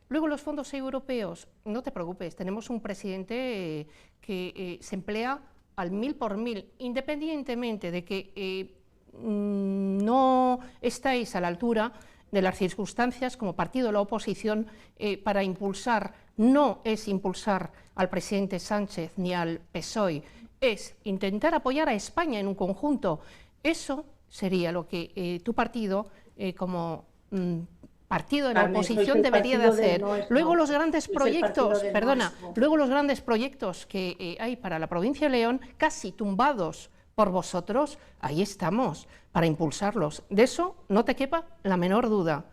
Luego, los fondos europeos, no te preocupes, tenemos un presidente que se emplea al 1000 por 1000, independientemente de que no estáis a la altura de las circunstancias como partido de la oposición para impulsar. No es impulsar al presidente Sánchez ni al PSOE, es intentar apoyar a España en un conjunto. Eso sería lo que tu partido, como partido de la oposición, debería de hacer. Luego los grandes proyectos, luego los grandes proyectos que hay para la provincia de León, casi tumbados por vosotros, ahí estamos, para impulsarlos. De eso no te quepa la menor duda.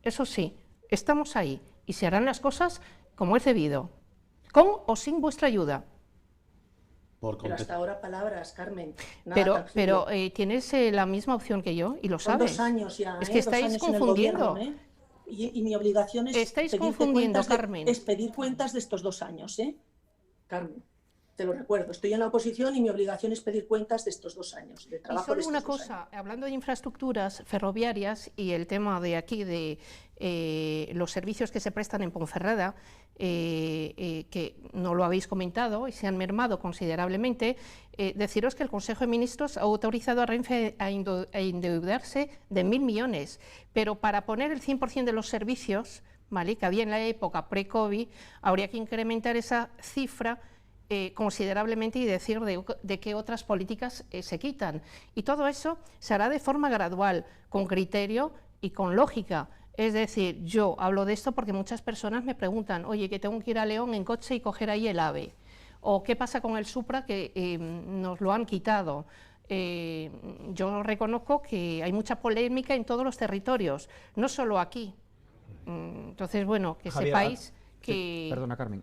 Eso sí, estamos ahí y se harán las cosas como es debido, con o sin vuestra ayuda. Pero hasta ahora palabras, Carmen. Pero tienes la misma opción que yo y lo sabes. Son 2 años ya. Es que estáis confundiendo. y mi obligación es Estáis confundiendo, Carmen. Es pedir cuentas de estos 2 años, ¿eh? Carmen, te lo recuerdo, estoy en la oposición y mi obligación es pedir cuentas de estos 2 años de trabajo. Y solo una cosa, hablando de infraestructuras ferroviarias y el tema de aquí de los servicios que se prestan en Ponferrada, que no lo habéis comentado y se han mermado considerablemente, deciros que el Consejo de Ministros ha autorizado a Renfe a endeudarse de 1.000 millones, pero para poner el 100% de los servicios, ¿vale?, que había en la época pre-COVID, habría que incrementar esa cifra considerablemente y decir de qué otras políticas se quitan. Y todo eso se hará de forma gradual, con criterio y con lógica. Es decir, yo hablo de esto porque muchas personas me preguntan, oye, que tengo que ir a León en coche y coger ahí el AVE, o qué pasa con el Supra que nos lo han quitado. Yo reconozco que hay mucha polémica en todos los territorios, no solo aquí. Entonces, bueno, que Javier, sepáis que... Perdona, Carmen.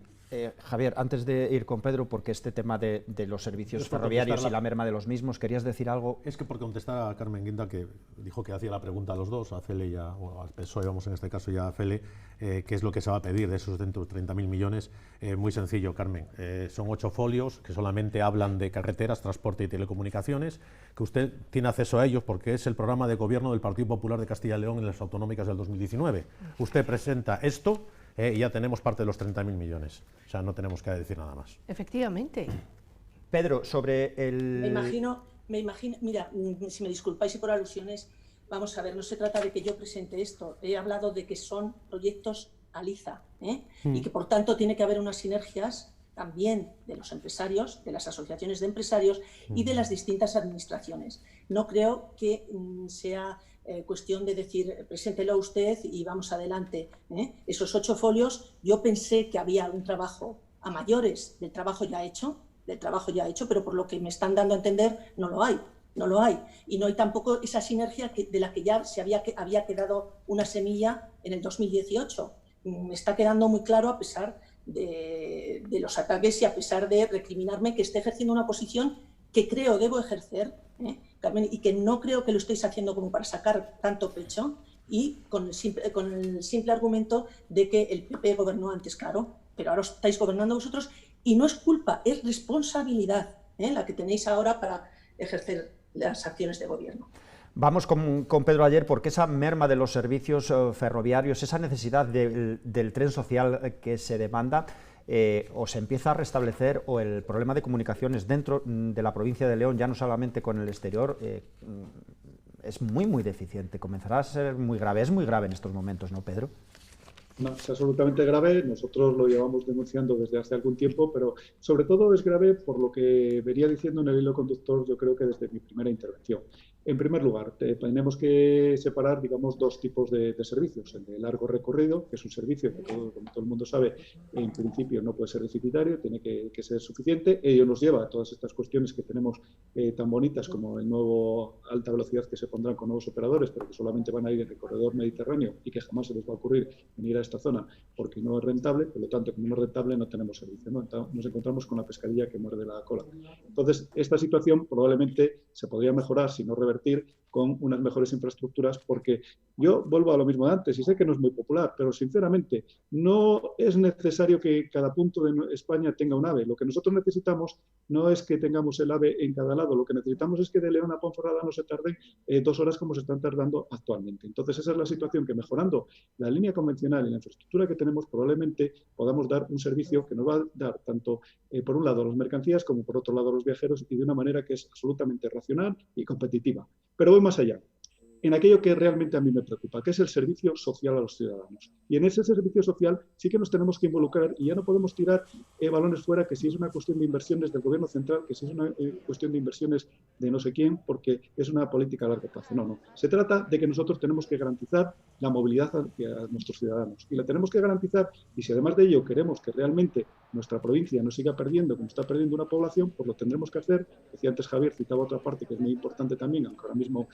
Javier, antes de ir con Pedro, porque este tema de los servicios ferroviarios y la merma de los mismos, ¿querías decir algo? Es que por contestar a Carmen Guinda, que dijo que hacía la pregunta a los dos, a Fele y al PSOE, vamos en este caso ya a Fele, qué es lo que se va a pedir de esos 30.000 millones. Muy sencillo, Carmen, son 8 folios que solamente hablan de carreteras, transporte y telecomunicaciones, que usted tiene acceso a ellos porque es el programa de gobierno del Partido Popular de Castilla y León en las autonómicas del 2019. Usted presenta esto y ya tenemos parte de los 30.000 millones. O sea, no tenemos que decir nada más. Efectivamente. Pedro, sobre el... Me imagino, mira, si me disculpáis y por alusiones, vamos a ver, no se trata de que yo presente esto. He hablado de que son proyectos ALIZA, y que por tanto tiene que haber unas sinergias también de los empresarios, de las asociaciones de empresarios y de las distintas administraciones. No creo que sea cuestión de decir, preséntelo usted y vamos adelante. Esos 8 folios, yo pensé que había un trabajo a mayores del trabajo ya hecho, pero por lo que me están dando a entender, no lo hay. Y no hay tampoco esa sinergia de la que ya había quedado una semilla en el 2018. Me está quedando muy claro, a pesar de los ataques y a pesar de recriminarme, que esté ejerciendo una posición que creo debo ejercer, Carmen, y que no creo que lo estéis haciendo como para sacar tanto pecho y con el simple argumento de que el PP gobernó antes, claro, pero ahora estáis gobernando vosotros y no es culpa, es responsabilidad la que tenéis ahora para ejercer las acciones de gobierno. Vamos con Pedro Aller, porque esa merma de los servicios ferroviarios, esa necesidad del tren social que se demanda, o se empieza a restablecer, o el problema de comunicaciones dentro de la provincia de León, ya no solamente con el exterior, es muy deficiente, comenzará a ser muy grave. Es muy grave en estos momentos, ¿no, Pedro? No, es absolutamente grave. Nosotros lo llevamos denunciando desde hace algún tiempo, pero sobre todo es grave por lo que venía diciendo en el hilo conductor, yo creo que desde mi primera intervención. En primer lugar, tenemos que separar, digamos, 2 tipos de servicios. El de largo recorrido, que es un servicio que, como todo el mundo sabe, en principio no puede ser deficitario, tiene que ser suficiente. Ello nos lleva a todas estas cuestiones que tenemos tan bonitas como el nuevo alta velocidad que se pondrán con nuevos operadores, pero que solamente van a ir en el corredor mediterráneo y que jamás se les va a ocurrir venir a esta zona porque no es rentable. Por lo tanto, como no es rentable, no tenemos servicio, ¿no? Nos encontramos con la pescadilla que muerde la cola. Entonces, esta situación probablemente se podría mejorar, si no revertir, con unas mejores infraestructuras, porque yo vuelvo a lo mismo de antes y sé que no es muy popular, pero sinceramente no es necesario que cada punto de España tenga un AVE. Lo que nosotros necesitamos no es que tengamos el AVE en cada lado, lo que necesitamos es que de León a Ponferrada no se tarde 2 horas como se están tardando actualmente. Entonces esa es la situación, que mejorando la línea convencional y la infraestructura que tenemos, probablemente podamos dar un servicio que nos va a dar tanto por un lado a las mercancías como por otro lado a los viajeros, y de una manera que es absolutamente racional y competitiva. Pero voy más allá, en aquello que realmente a mí me preocupa, que es el servicio social a los ciudadanos. Y en ese servicio social sí que nos tenemos que involucrar, y ya no podemos tirar balones fuera, que si es una cuestión de inversiones del gobierno central, que si es una cuestión de inversiones de no sé quién, porque es una política a largo plazo. No. Se trata de que nosotros tenemos que garantizar la movilidad hacia nuestros ciudadanos. Y la tenemos que garantizar, y si además de ello queremos que realmente nuestra provincia no siga perdiendo como está perdiendo una población, pues lo tendremos que hacer. Decía antes Javier, citaba otra parte que es muy importante también, aunque ahora mismo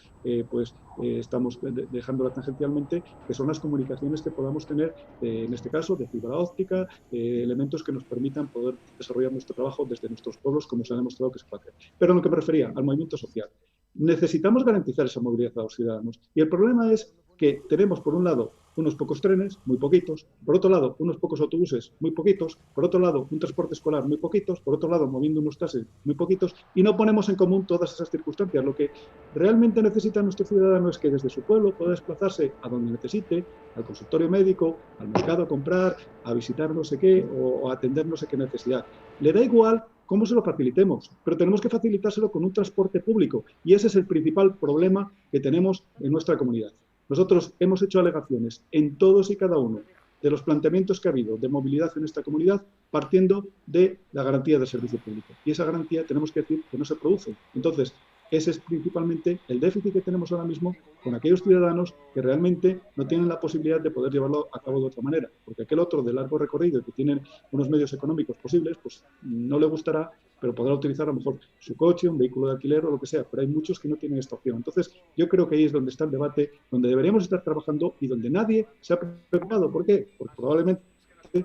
estamos dejándola tangencialmente, que son las comunicaciones que podamos tener, en este caso de fibra óptica, elementos que nos permitan poder desarrollar nuestro trabajo desde nuestros pueblos, como se ha demostrado que se puede hacer. Pero en lo que me refería, al movimiento social, necesitamos garantizar esa movilidad a los ciudadanos, y el problema es que tenemos, por un lado, unos pocos trenes, muy poquitos, por otro lado, unos pocos autobuses, muy poquitos, por otro lado, un transporte escolar, muy poquitos, por otro lado, moviendo unos taxis, muy poquitos, y no ponemos en común todas esas circunstancias. Lo que realmente necesita nuestro ciudadano es que desde su pueblo pueda desplazarse a donde necesite, al consultorio médico, al mercado a comprar, a visitar no sé qué o a atender no sé qué necesidad. Le da igual cómo se lo facilitemos, pero tenemos que facilitárselo con un transporte público, y ese es el principal problema que tenemos en nuestra comunidad. Nosotros hemos hecho alegaciones en todos y cada uno de los planteamientos que ha habido de movilidad en esta comunidad, partiendo de la garantía del servicio público. Y esa garantía tenemos que decir que no se produce. Entonces, ese es principalmente el déficit que tenemos ahora mismo con aquellos ciudadanos que realmente no tienen la posibilidad de poder llevarlo a cabo de otra manera. Porque aquel otro de largo recorrido que tienen unos medios económicos posibles, pues no le gustará, pero podrá utilizar a lo mejor su coche, un vehículo de alquiler o lo que sea. Pero hay muchos que no tienen esta opción. Entonces, yo creo que ahí es donde está el debate, donde deberíamos estar trabajando y donde nadie se ha preocupado. ¿Por qué? Porque probablemente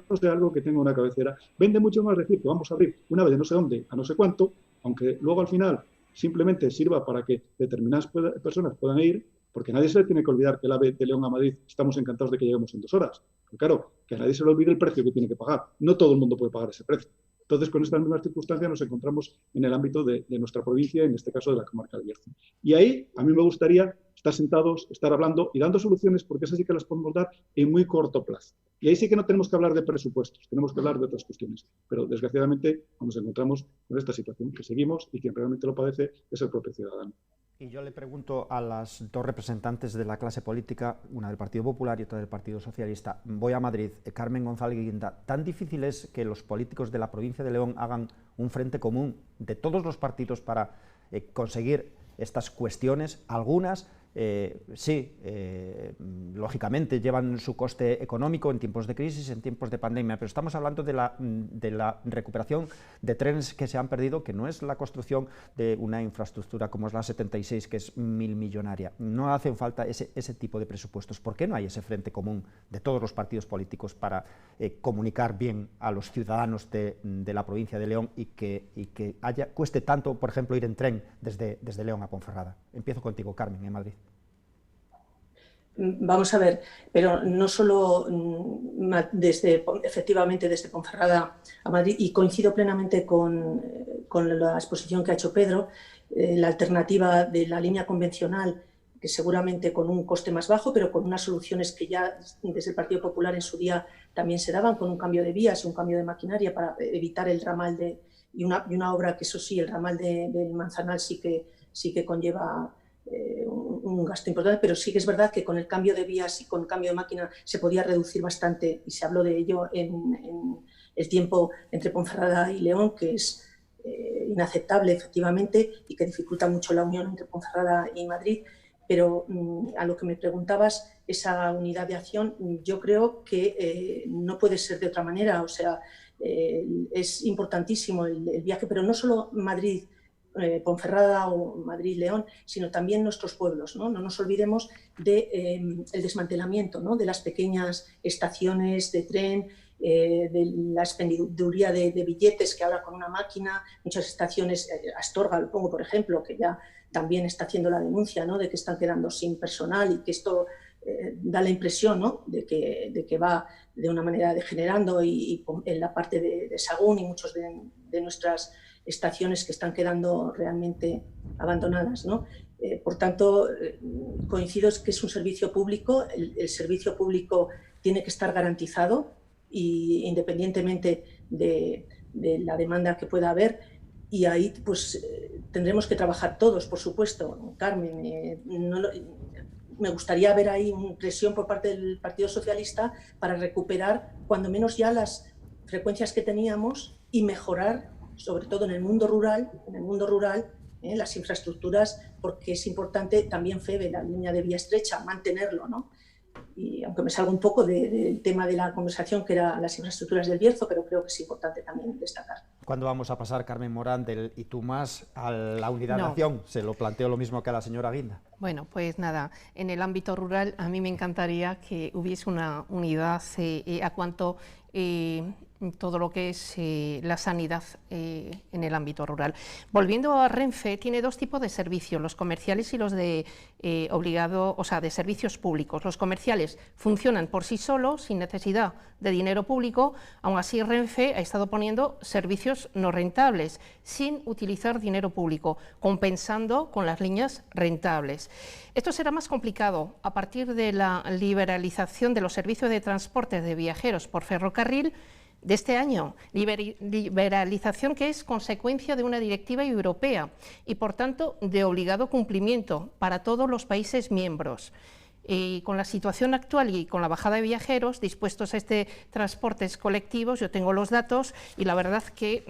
no sea algo que tenga una cabecera. Vende mucho más decir que vamos a abrir una vez de no sé dónde a no sé cuánto, aunque luego al final simplemente sirva para que determinadas personas puedan ir, porque a nadie se le tiene que olvidar que el AVE de León a Madrid estamos encantados de que lleguemos en 2 horas. Pero claro, que a nadie se le olvide el precio que tiene que pagar. No todo el mundo puede pagar ese precio. Entonces, con estas mismas circunstancias nos encontramos en el ámbito de nuestra provincia, en este caso de la comarca del Bierzo. Y ahí a mí me gustaría estar sentados, estar hablando y dando soluciones, porque esas sí que las podemos dar en muy corto plazo. Y ahí sí que no tenemos que hablar de presupuestos, tenemos que hablar de otras cuestiones. Pero desgraciadamente nos encontramos con esta situación que seguimos y quien realmente lo padece es el propio ciudadano. Y yo le pregunto a las dos representantes de la clase política, una del Partido Popular y otra del Partido Socialista, voy a Madrid, Carmen González Guinda, ¿tan difícil es que los políticos de la provincia de León hagan un frente común de todos los partidos para conseguir estas cuestiones? Algunas sí, lógicamente llevan su coste económico en tiempos de crisis, en tiempos de pandemia, pero estamos hablando de la recuperación de trenes que se han perdido, que no es la construcción de una infraestructura como es la 76, que es millonaria. No hacen falta ese tipo de presupuestos. ¿Por qué no hay ese frente común de todos los partidos políticos para comunicar bien a los ciudadanos de la provincia de León y que cueste tanto, por ejemplo, ir en tren desde León a Ponferrada? Empiezo contigo, Carmen, en Madrid. Vamos a ver, pero no solo efectivamente desde Ponferrada a Madrid, y coincido plenamente con la exposición que ha hecho Pedro, la alternativa de la línea convencional, que seguramente con un coste más bajo, pero con unas soluciones que ya desde el Partido Popular en su día también se daban, con un cambio de vías y un cambio de maquinaria para evitar el ramal y una obra que, eso sí, el ramal del Manzanal sí que conlleva un gasto importante, pero sí que es verdad que con el cambio de vías y con el cambio de máquina se podía reducir bastante, y se habló de ello en el tiempo entre Ponferrada y León, que es inaceptable efectivamente y que dificulta mucho la unión entre Ponferrada y Madrid. Pero a lo que me preguntabas, esa unidad de acción, yo creo que no puede ser de otra manera. O sea, es importantísimo el viaje, pero no solo Madrid, Ponferrada o Madrid-León, sino también nuestros pueblos, ¿no? No nos olvidemos del desmantelamiento, ¿no?, de las pequeñas estaciones de tren, de la expendiduría de billetes, que ahora con una máquina, muchas estaciones, Astorga, lo pongo por ejemplo, que ya también está haciendo la denuncia, ¿no?, de que están quedando sin personal, y que esto da la impresión, ¿no?, de que va de una manera degenerando, y en la parte de Sagún y muchos de nuestras estaciones que están quedando realmente abandonadas, ¿no? Por tanto, coincido que es un servicio público. El servicio público tiene que estar garantizado, y independientemente de la demanda que pueda haber, y ahí pues tendremos que trabajar todos, por supuesto. Carmen, me gustaría ver ahí una presión por parte del Partido Socialista para recuperar cuando menos ya las frecuencias que teníamos y mejorar, sobre todo en el mundo rural, las infraestructuras, porque es importante también, Febe, la línea de vía estrecha, mantenerlo, ¿no? Y aunque me salga un poco del tema de la conversación, que era las infraestructuras del Bierzo, pero creo que es importante también destacar. ¿Cuándo vamos a pasar, Carmen Morán, del y tú más a la unidad de acción? Se lo planteo lo mismo que a la señora Guinda. Bueno, pues nada, en el ámbito rural a mí me encantaría que hubiese una unidad a cuanto todo lo que es la sanidad en el ámbito rural. Volviendo a Renfe, tiene dos tipos de servicios, los comerciales y los de de servicios públicos. Los comerciales funcionan por sí solos, sin necesidad de dinero público. Aún así, Renfe ha estado poniendo servicios no rentables, sin utilizar dinero público, compensando con las líneas rentables. Esto será más complicado a partir de la liberalización de los servicios de transporte de viajeros por ferrocarril de este año, liberalización que es consecuencia de una directiva europea y, por tanto, de obligado cumplimiento para todos los países miembros. Y con la situación actual y con la bajada de viajeros dispuestos a transportes colectivos, yo tengo los datos y la verdad que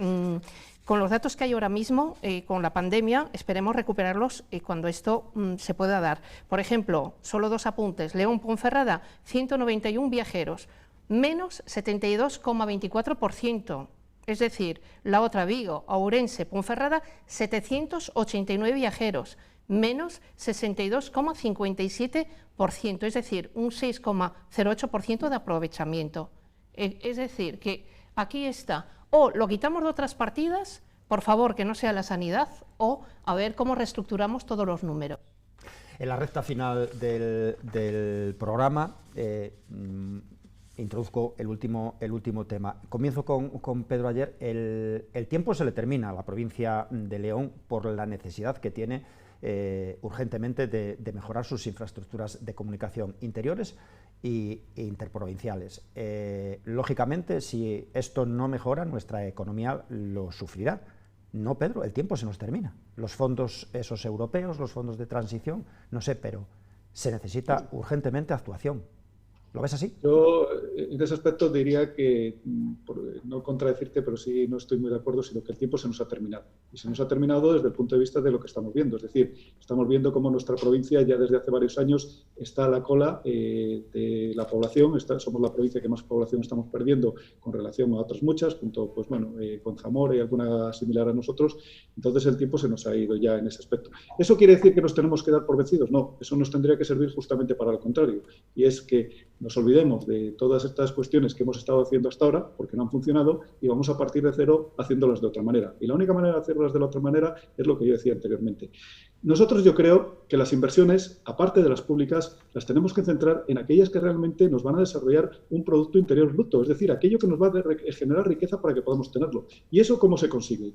con los datos que hay ahora mismo, con la pandemia, esperemos recuperarlos cuando esto se pueda dar. Por ejemplo, solo dos apuntes: León-Ponferrada, 191 viajeros, menos 72,24%. Es decir, la otra, Vigo, Ourense, Ponferrada, 789 viajeros, menos 62,57%, es decir, un 6,08% de aprovechamiento. Es decir, que aquí está, o lo quitamos de otras partidas, por favor, que no sea la sanidad, o a ver cómo reestructuramos todos los números. En la recta final del programa, introduzco el último tema. Comienzo con Pedro Aller. El tiempo se le termina a la provincia de León por la necesidad que tiene urgentemente de mejorar sus infraestructuras de comunicación interiores e interprovinciales. Lógicamente, si esto no mejora, nuestra economía lo sufrirá. No, Pedro, el tiempo se nos termina. Los fondos esos europeos, los fondos de transición, no sé, pero se necesita urgentemente actuación. ¿Lo ves así? Yo, en ese aspecto, diría que, por no contradecirte, pero sí no estoy muy de acuerdo, sino que el tiempo se nos ha terminado. Y se nos ha terminado desde el punto de vista de lo que estamos viendo. Es decir, estamos viendo cómo nuestra provincia ya desde hace varios años está a la cola de la población. Somos la provincia que más población estamos perdiendo con relación a otras muchas, junto pues, bueno, con Zamora y alguna similar a nosotros. Entonces el tiempo se nos ha ido ya en ese aspecto. ¿Eso quiere decir que nos tenemos que dar por vencidos? No, eso nos tendría que servir justamente para lo contrario. Y es que nos olvidemos de todas estas cuestiones que hemos estado haciendo hasta ahora, porque no han funcionado, y vamos a partir de cero haciéndolas de otra manera. Y la única manera de hacerlas de la otra manera es lo que yo decía anteriormente. Nosotros, yo creo que las inversiones, aparte de las públicas, las tenemos que centrar en aquellas que realmente nos van a desarrollar un Producto Interior Bruto, es decir, aquello que nos va a generar riqueza para que podamos tenerlo. ¿Y eso cómo se consigue?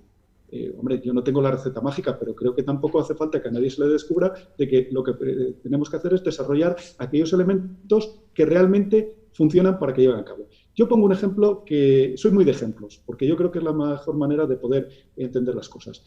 Hombre, yo no tengo la receta mágica, pero creo que tampoco hace falta que a nadie se le descubra de que lo que tenemos que hacer es desarrollar aquellos elementos que realmente funcionan para que lleven a cabo. Yo pongo un ejemplo que soy muy de ejemplos, porque yo creo que es la mejor manera de poder entender las cosas.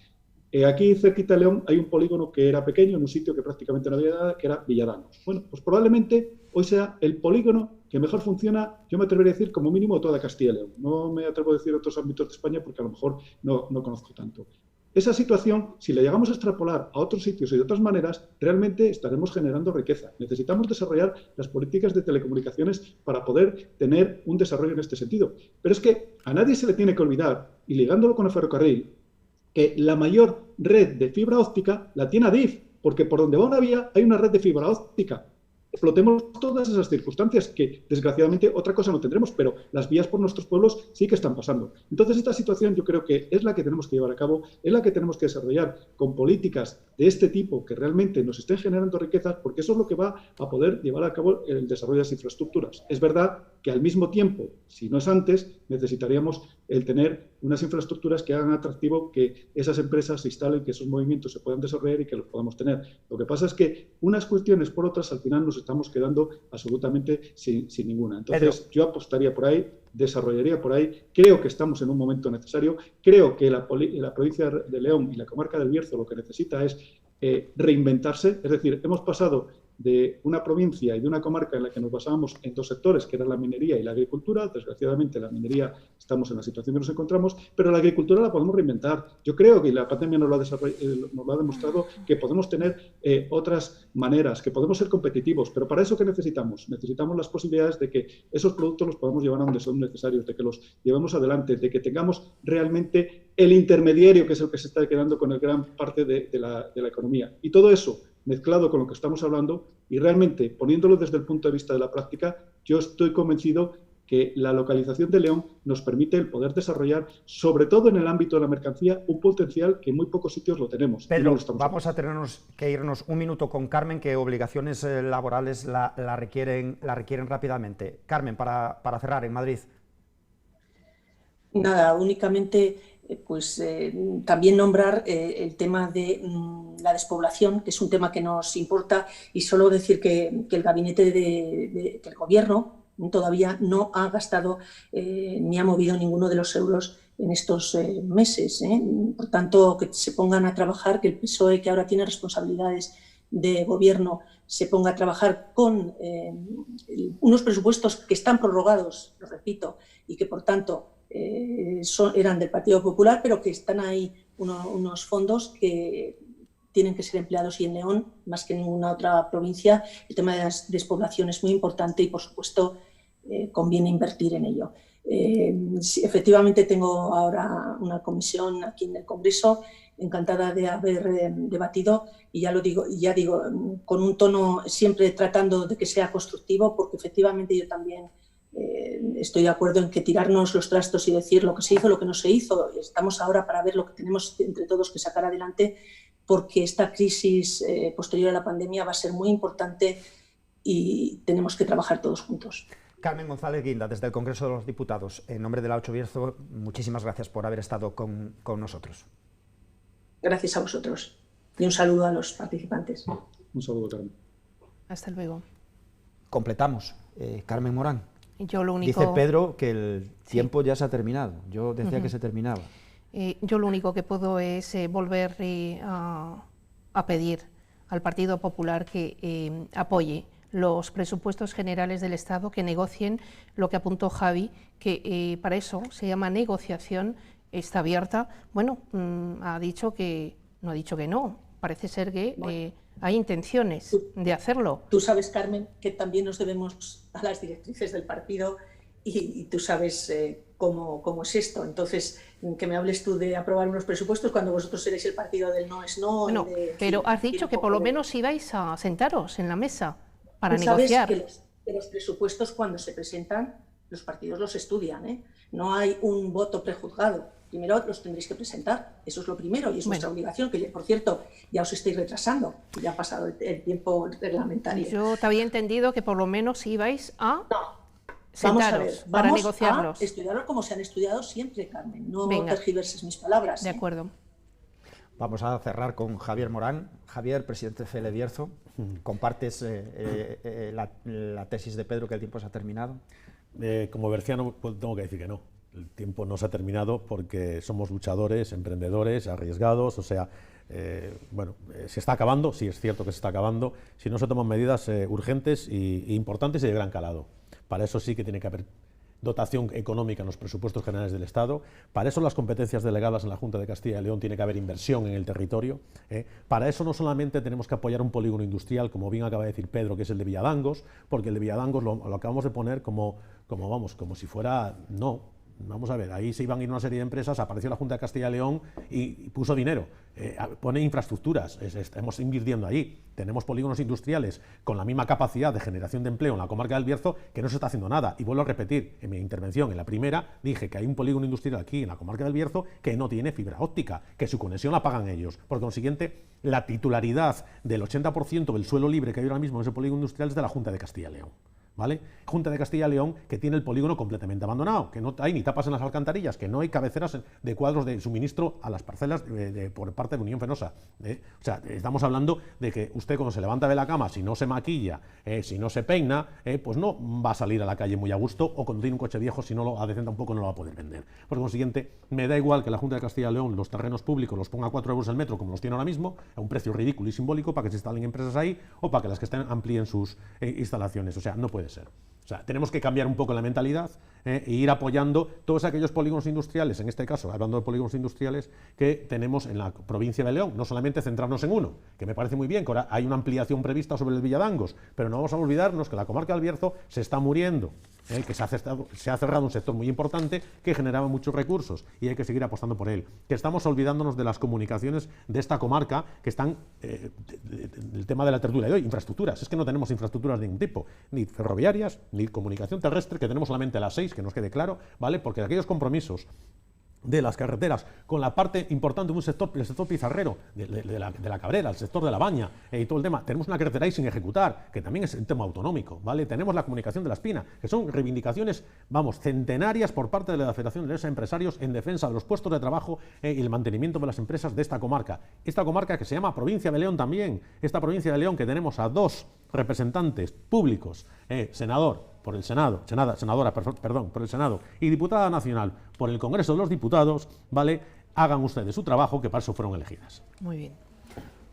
Aquí cerquita de León hay un polígono que era pequeño, en un sitio que prácticamente no había nada, que era Villadanos. Bueno, pues probablemente hoy sea el polígono que mejor funciona, yo me atrevería a decir, como mínimo, toda Castilla y León. No me atrevo a decir otros ámbitos de España porque a lo mejor no conozco tanto. Esa situación, si la llegamos a extrapolar a otros sitios y de otras maneras, realmente estaremos generando riqueza. Necesitamos desarrollar las políticas de telecomunicaciones para poder tener un desarrollo en este sentido. Pero es que a nadie se le tiene que olvidar, y ligándolo con el ferrocarril, que la mayor red de fibra óptica la tiene Adif, porque por donde va una vía hay una red de fibra óptica. Explotemos todas esas circunstancias que, desgraciadamente, otra cosa no tendremos, pero las vías por nuestros pueblos sí que están pasando. Entonces, esta situación yo creo que es la que tenemos que llevar a cabo, es la que tenemos que desarrollar con políticas de este tipo que realmente nos estén generando riquezas, porque eso es lo que va a poder llevar a cabo el desarrollo de las infraestructuras. Es verdad que al mismo tiempo, si no es antes, necesitaríamos el tener unas infraestructuras que hagan atractivo que esas empresas se instalen, que esos movimientos se puedan desarrollar y que los podamos tener. Lo que pasa es que unas cuestiones por otras al final nos estamos quedando absolutamente sin ninguna. Entonces, yo apostaría por ahí, desarrollaría por ahí. Creo que estamos en un momento necesario. Creo que la provincia de León y la comarca del Bierzo lo que necesita es reinventarse. Es decir, hemos pasado de una provincia y de una comarca en la que nos basábamos en dos sectores, que eran la minería y la agricultura. Desgraciadamente, la minería estamos en la situación que nos encontramos, pero la agricultura la podemos reinventar. Yo creo que la pandemia nos lo ha demostrado, que podemos tener otras maneras, que podemos ser competitivos, pero para eso, ¿qué necesitamos? Necesitamos las posibilidades de que esos productos los podamos llevar a donde son necesarios, de que los llevemos adelante, de que tengamos realmente el intermediario, que es el que se está quedando con el gran parte de la economía. Y todo eso mezclado con lo que estamos hablando y realmente poniéndolo desde el punto de vista de la práctica, yo estoy convencido que la localización de León nos permite el poder desarrollar, sobre todo en el ámbito de la mercancía, un potencial que en muy pocos sitios lo tenemos. Pedro, vamos a tener que irnos un minuto con Carmen, que obligaciones laborales la requieren rápidamente. Carmen, para cerrar, en Madrid. Nada, únicamente también nombrar el tema de la despoblación, que es un tema que nos importa, y solo decir que el gabinete que el gobierno todavía no ha gastado ni ha movido ninguno de los euros en estos meses. Por tanto, que se pongan a trabajar, que el PSOE, que ahora tiene responsabilidades de gobierno, se ponga a trabajar con unos presupuestos que están prorrogados, lo repito, y que por tanto eran del Partido Popular, pero que están ahí unos fondos que tienen que ser empleados, y en León, más que en ninguna otra provincia, el tema de la despoblación es muy importante y, por supuesto, conviene invertir en ello. Sí, efectivamente, tengo ahora una comisión aquí en el Congreso, encantada de haber debatido, y ya digo, con un tono siempre tratando de que sea constructivo, porque efectivamente yo también estoy de acuerdo en que tirarnos los trastos y decir lo que se hizo, lo que no se hizo. Estamos ahora para ver lo que tenemos entre todos que sacar adelante, porque esta crisis posterior a la pandemia va a ser muy importante y tenemos que trabajar todos juntos. Carmen González Guinda, desde el Congreso de los Diputados, en nombre de la Ocho Bierzo, muchísimas gracias por haber estado con nosotros. Gracias a vosotros y un saludo a los participantes. Un saludo, Carmen. Hasta luego. Completamos. Carmen Morán. Yo lo único... Dice Pedro que el tiempo ya se ha terminado. Yo decía que se terminaba. Yo lo único que puedo es volver a pedir al Partido Popular que apoye los presupuestos generales del Estado, que negocien lo que apuntó Javi, que para eso se llama negociación, está abierta. Bueno, ha dicho que no ha dicho que no, parece ser que hay intenciones de hacerlo. Tú sabes, Carmen, que también nos debemos a las directrices del partido y tú sabes cómo es esto. Entonces, que me hables tú de aprobar unos presupuestos cuando vosotros seréis el partido del no es no. No, pero has dicho que por lo menos ibais a sentaros en la mesa para tú negociar. Sabes que los presupuestos, cuando se presentan, los partidos los estudian, No hay un voto prejuzgado. Primero los tendréis que presentar, eso es lo primero, y es nuestra obligación, que por cierto ya os estáis retrasando, ya ha pasado el tiempo reglamentario. Yo te había entendido que por lo menos ibais a sentaros para negociarlos. A estudiarlos como se han estudiado siempre, Carmen, no tergiverses mis palabras. De acuerdo. Vamos a cerrar con Javier Morán. Javier, presidente de FL Bierzo, ¿compartes la tesis de Pedro que el tiempo se ha terminado? Como berciano pues, tengo que decir que no. El tiempo no se ha terminado porque somos luchadores, emprendedores, arriesgados, o sea, se está acabando, sí es cierto que se está acabando, si no se toman medidas urgentes e importantes y de gran calado. Para eso sí que tiene que haber dotación económica en los presupuestos generales del Estado, para eso las competencias delegadas en la Junta de Castilla y León tiene que haber inversión en el territorio, para eso no solamente tenemos que apoyar un polígono industrial, como bien acaba de decir Pedro, que es el de Villadangos, porque el de Villadangos lo acabamos de poner como si fuera, no. Vamos a ver, ahí se iban a ir una serie de empresas, apareció la Junta de Castilla y León y puso dinero, pone infraestructuras, estamos invirtiendo allí. Tenemos polígonos industriales con la misma capacidad de generación de empleo en la comarca del Bierzo que no se está haciendo nada. Y vuelvo a repetir, en mi intervención, en la primera, dije que hay un polígono industrial aquí en la comarca del Bierzo que no tiene fibra óptica, que su conexión la pagan ellos. Por consiguiente, la titularidad del 80% del suelo libre que hay ahora mismo en ese polígono industrial es de la Junta de Castilla y León. ¿Vale? Junta de Castilla y León, que tiene el polígono completamente abandonado, que no hay ni tapas en las alcantarillas, que no hay cabeceras de cuadros de suministro a las parcelas por parte de Unión Fenosa. O sea, estamos hablando de que usted cuando se levanta de la cama, si no se maquilla, si no se peina, pues no va a salir a la calle muy a gusto, o cuando tiene un coche viejo, si no lo adecenta un poco, no lo va a poder vender. Por consiguiente, me da igual que la Junta de Castilla y León los terrenos públicos los ponga a 4 euros el metro, como los tiene ahora mismo, a un precio ridículo y simbólico, para que se instalen empresas ahí, o para que las que estén amplíen sus instalaciones. O sea, no puede ser. O sea, tenemos que cambiar un poco la mentalidad e ir apoyando todos aquellos polígonos industriales, en este caso, hablando de polígonos industriales, que tenemos en la provincia de León. No solamente centrarnos en uno, que me parece muy bien, que ahora hay una ampliación prevista sobre el Villadangos, pero no vamos a olvidarnos que la comarca del Bierzo se está muriendo, que se ha cerrado un sector muy importante que generaba muchos recursos y hay que seguir apostando por él. Que estamos olvidándonos de las comunicaciones de esta comarca, que están, el tema de la tertulia de hoy, infraestructuras. Es que no tenemos infraestructuras de ningún tipo, ni ferroviarias, ni comunicación terrestre, que tenemos solamente las 6, que nos quede claro, ¿vale? Porque de aquellos compromisos de las carreteras, con la parte importante de un sector, el sector pizarrero, de la Cabrera, el sector de la Baña y todo el tema, tenemos una carretera ahí sin ejecutar, que también es un tema autonómico, ¿vale? Tenemos la comunicación de la Espina, que son reivindicaciones, vamos, centenarias por parte de la Federación de Empresarios en defensa de los puestos de trabajo y el mantenimiento de las empresas de esta comarca. Esta comarca que se llama Provincia de León también, esta Provincia de León que tenemos a 2 representantes públicos, senador por el Senado, senadora, perdón, por el Senado y diputada nacional por el Congreso de los Diputados, ¿vale? Hagan ustedes su trabajo, que para eso fueron elegidas. Muy bien.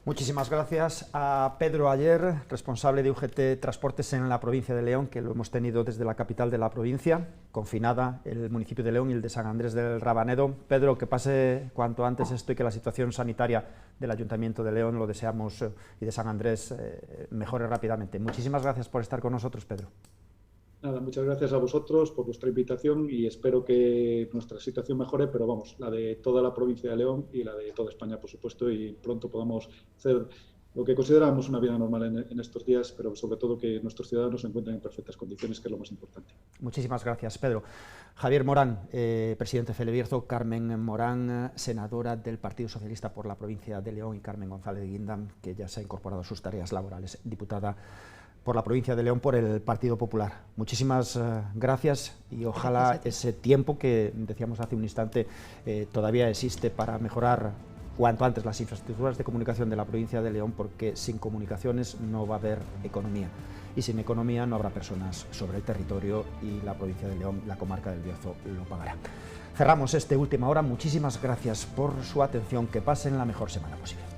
Muchísimas gracias a Pedro Aller, responsable de UGT Transportes en la provincia de León, que lo hemos tenido desde la capital de la provincia, confinada el municipio de León y el de San Andrés del Rabanedo. Pedro, que pase cuanto antes esto y que la situación sanitaria del Ayuntamiento de León, lo deseamos, y de San Andrés, mejore rápidamente. Muchísimas gracias por estar con nosotros, Pedro. Nada, muchas gracias a vosotros por vuestra invitación y espero que nuestra situación mejore, pero vamos, la de toda la provincia de León y la de toda España, por supuesto, y pronto podamos hacer lo que consideramos una vida normal en estos días, pero sobre todo que nuestros ciudadanos se encuentren en perfectas condiciones, que es lo más importante. Muchísimas gracias, Pedro. Javier Morán, presidente de Felebierzo, Carmen Morán, senadora del Partido Socialista por la provincia de León, y Carmen González de Guindam, que ya se ha incorporado a sus tareas laborales, diputada por la provincia de León por el Partido Popular. Muchísimas gracias y ojalá ese tiempo que decíamos hace un instante todavía existe para mejorar cuanto antes las infraestructuras de comunicación de la provincia de León, porque sin comunicaciones no va a haber economía y sin economía no habrá personas sobre el territorio y la provincia de León, la comarca del Bierzo, lo pagará. Cerramos esta última hora. Muchísimas gracias por su atención. Que pasen la mejor semana posible.